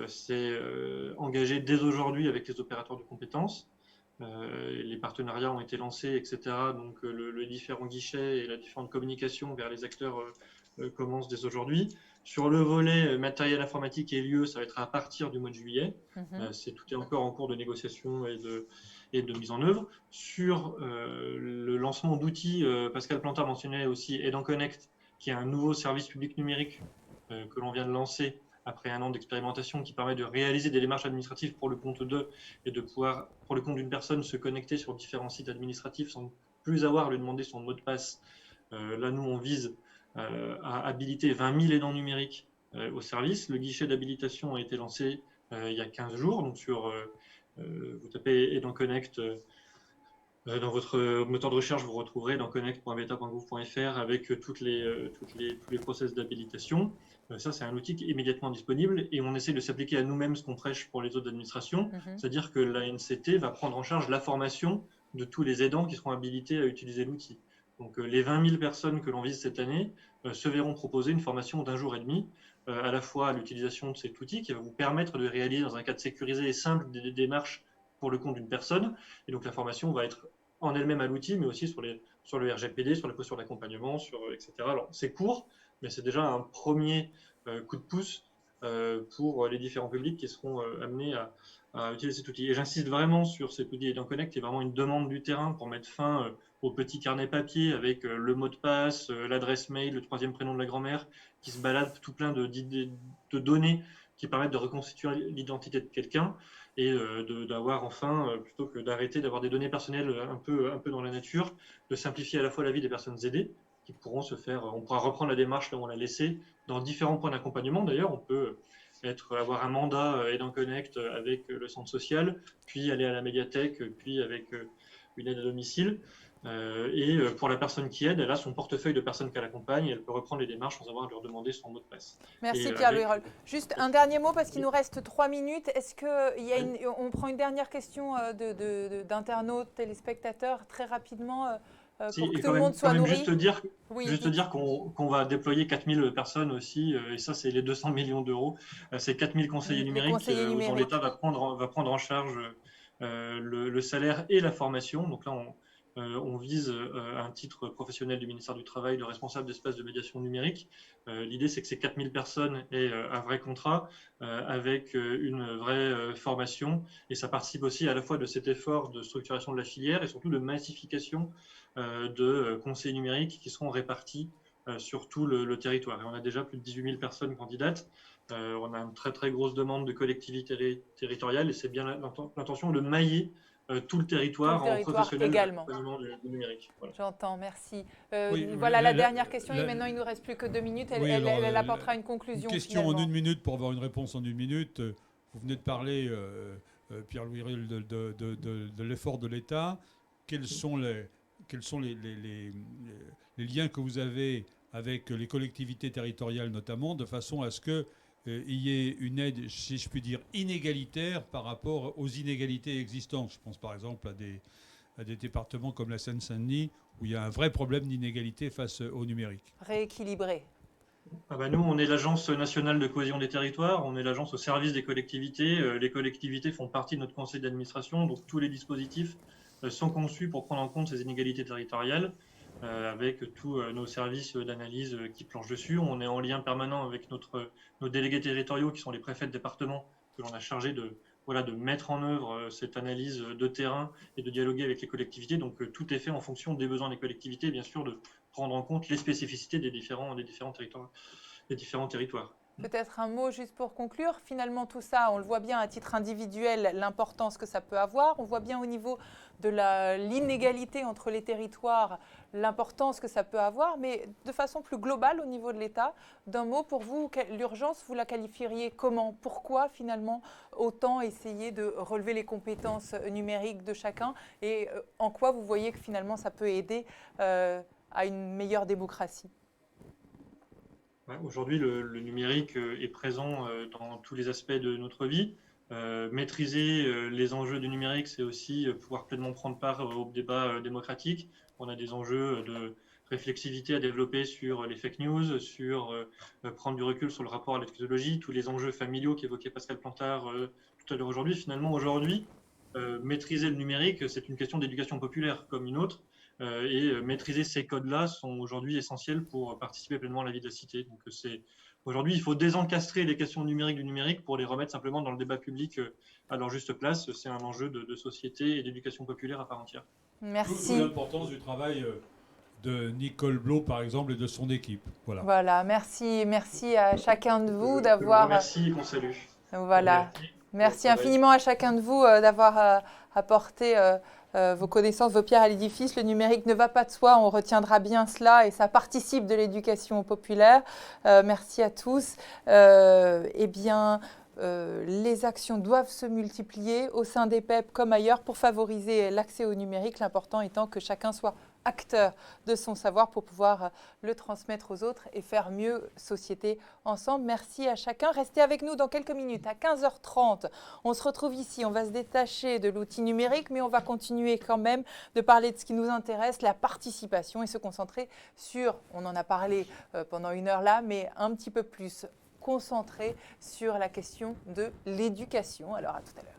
c'est engagé dès aujourd'hui avec les opérateurs de compétences. Les partenariats ont été lancés, etc. Donc, le différent guichet et la différente communication vers les acteurs commence dès aujourd'hui. Sur le volet matériel informatique et lieu, ça va être à partir du mois de juillet. Tout est encore en cours de négociation et de mise en œuvre. Sur le lancement d'outils, Pascal Plantard mentionnait aussi Aidant Connect, qui est un nouveau service public numérique que l'on vient de lancer après un an d'expérimentation, qui permet de réaliser des démarches administratives pour le compte d'eux et de pouvoir, pour le compte d'une personne, se connecter sur différents sites administratifs sans plus avoir à lui demander son mot de passe. Là, nous, on vise à habiliter 20 000 aidants numériques au service. Le guichet d'habilitation a été lancé il y a 15 jours. Donc, vous tapez Aidant Connect dans votre moteur de recherche, vous retrouverez dans connect.beta.gouv.fr avec tous les process d'habilitation. Ça, c'est un outil qui est immédiatement disponible et on essaie de s'appliquer à nous-mêmes ce qu'on prêche pour les autres administrations. C'est-à-dire que l'ANCT va prendre en charge la formation de tous les aidants qui seront habilités à utiliser l'outil. Donc, les 20 000 personnes que l'on vise cette année se verront proposer une formation d'1 jour et demi, à la fois à l'utilisation de cet outil qui va vous permettre de réaliser dans un cadre sécurisé et simple des démarches pour le compte d'une personne. Et donc, la formation va être en elle-même à l'outil, mais aussi sur le RGPD, sur la posture d'accompagnement, etc. Alors, c'est court, mais c'est déjà un premier coup de pouce pour les différents publics qui seront amenés à utiliser cet outil. Et j'insiste vraiment sur cet outil Aidant Connect, qui est vraiment une demande du terrain pour mettre fin au petit carnet papier avec le mot de passe, l'adresse mail, le troisième prénom de la grand-mère, qui se balade tout plein de données qui permettent de reconstituer l'identité de quelqu'un et d'avoir enfin, plutôt que d'arrêter d'avoir des données personnelles un peu dans la nature, de simplifier à la fois la vie des personnes aidées, qui pourront on pourra reprendre la démarche là où on l'a laissée dans différents points d'accompagnement. D'ailleurs, on peut avoir un mandat Aidant Connect avec le centre social, puis aller à la médiathèque, puis avec une aide à domicile. Et pour la personne qui aide, elle a son portefeuille de personnes qu'elle accompagne et elle peut reprendre les démarches sans avoir à leur demander son mot de passe. Merci Pierre-Louis Roll. Juste un dernier mot parce qu'il nous reste 3 minutes. Est-ce qu'on prend une dernière question d'internautes, téléspectateurs, très rapidement pour que tout le monde soit nourri? Juste dire qu'on va déployer 4000 personnes aussi, et ça c'est les 200 millions d'euros. C'est 4000 conseillers numériques dont l'État va prendre en charge le salaire et la formation. Donc là, on vise un titre professionnel du ministère du Travail de responsable d'espace de médiation numérique. L'idée, c'est que ces 4000 personnes aient un vrai contrat avec une vraie formation. Et ça participe aussi à la fois de cet effort de structuration de la filière et surtout de massification de conseillers numériques qui seront répartis sur tout le territoire. Et on a déjà plus de 18 000 personnes candidates. On a une très très grosse demande de collectivités territoriales et c'est bien l'intention de mailler tout le territoire en professionnels également. Du numérique. Voilà. J'entends, merci. Oui, voilà la dernière question et maintenant il nous reste plus que 2 minutes. Elle apportera une conclusion. Une question finalement. en 1 minute pour avoir une réponse en 1 minute. Vous venez de parler, Pierre-Louis Ril, de l'effort de l'État. Quels sont les liens que vous avez avec les collectivités territoriales notamment, de façon à ce qu'il y ait une aide, si je puis dire, inégalitaire par rapport aux inégalités existantes. Je pense par exemple à des départements comme la Seine-Saint-Denis, où il y a un vrai problème d'inégalité face au numérique. Rééquilibré. Nous, on est l'Agence nationale de cohésion des territoires, on est l'agence au service des collectivités. Les collectivités font partie de notre conseil d'administration, donc tous les dispositifs sont conçus pour prendre en compte ces inégalités territoriales. Avec tous nos services d'analyse qui planchent dessus. On est en lien permanent avec nos délégués territoriaux qui sont les préfets de département que l'on a chargé de mettre en œuvre cette analyse de terrain et de dialoguer avec les collectivités. Donc tout est fait en fonction des besoins des collectivités, bien sûr de prendre en compte les spécificités des différents territoires. Peut-être un mot juste pour conclure. Finalement, tout ça, on le voit bien à titre individuel, l'importance que ça peut avoir. On voit bien au niveau de l'inégalité entre les territoires, l'importance que ça peut avoir. Mais de façon plus globale au niveau de l'État, d'un mot pour vous, l'urgence, vous la qualifieriez comment? Pourquoi finalement autant essayer de relever les compétences numériques de chacun? Et en quoi vous voyez que finalement ça peut aider à une meilleure démocratie? Aujourd'hui, le numérique est présent dans tous les aspects de notre vie. Maîtriser les enjeux du numérique, c'est aussi pouvoir pleinement prendre part au débat démocratique. On a des enjeux de réflexivité à développer sur les fake news, sur prendre du recul sur le rapport à la technologie, tous les enjeux familiaux qu'évoquait Pascal Plantard tout à l'heure aujourd'hui. Finalement, aujourd'hui, maîtriser le numérique, c'est une question d'éducation populaire comme une autre. Et maîtriser ces codes-là sont aujourd'hui essentiels pour participer pleinement à la vie de la cité. Donc aujourd'hui, il faut désencastrer les questions numériques du numérique pour les remettre simplement dans le débat public à leur juste place. C'est un enjeu de société et d'éducation populaire à part entière. Merci. D'où l'importance du travail de Nicole Blot, par exemple, et de son équipe. Voilà, merci à chacun de vous d'avoir... Merci et qu'on salue. Voilà. Merci infiniment à chacun de vous d'avoir apporté vos connaissances, vos pierres à l'édifice. Le numérique ne va pas de soi, on retiendra bien cela et ça participe de l'éducation populaire. Merci à tous. Les actions doivent se multiplier au sein des PEP comme ailleurs pour favoriser l'accès au numérique, l'important étant que chacun soit acteur de son savoir pour pouvoir le transmettre aux autres et faire mieux société ensemble. Merci à chacun. Restez avec nous dans quelques minutes. À 15h30, on se retrouve ici. On va se détacher de l'outil numérique, mais on va continuer quand même de parler de ce qui nous intéresse, la participation, et se concentrer sur, on en a parlé pendant 1 heure là, mais un petit peu plus concentré sur la question de l'éducation. Alors à tout à l'heure.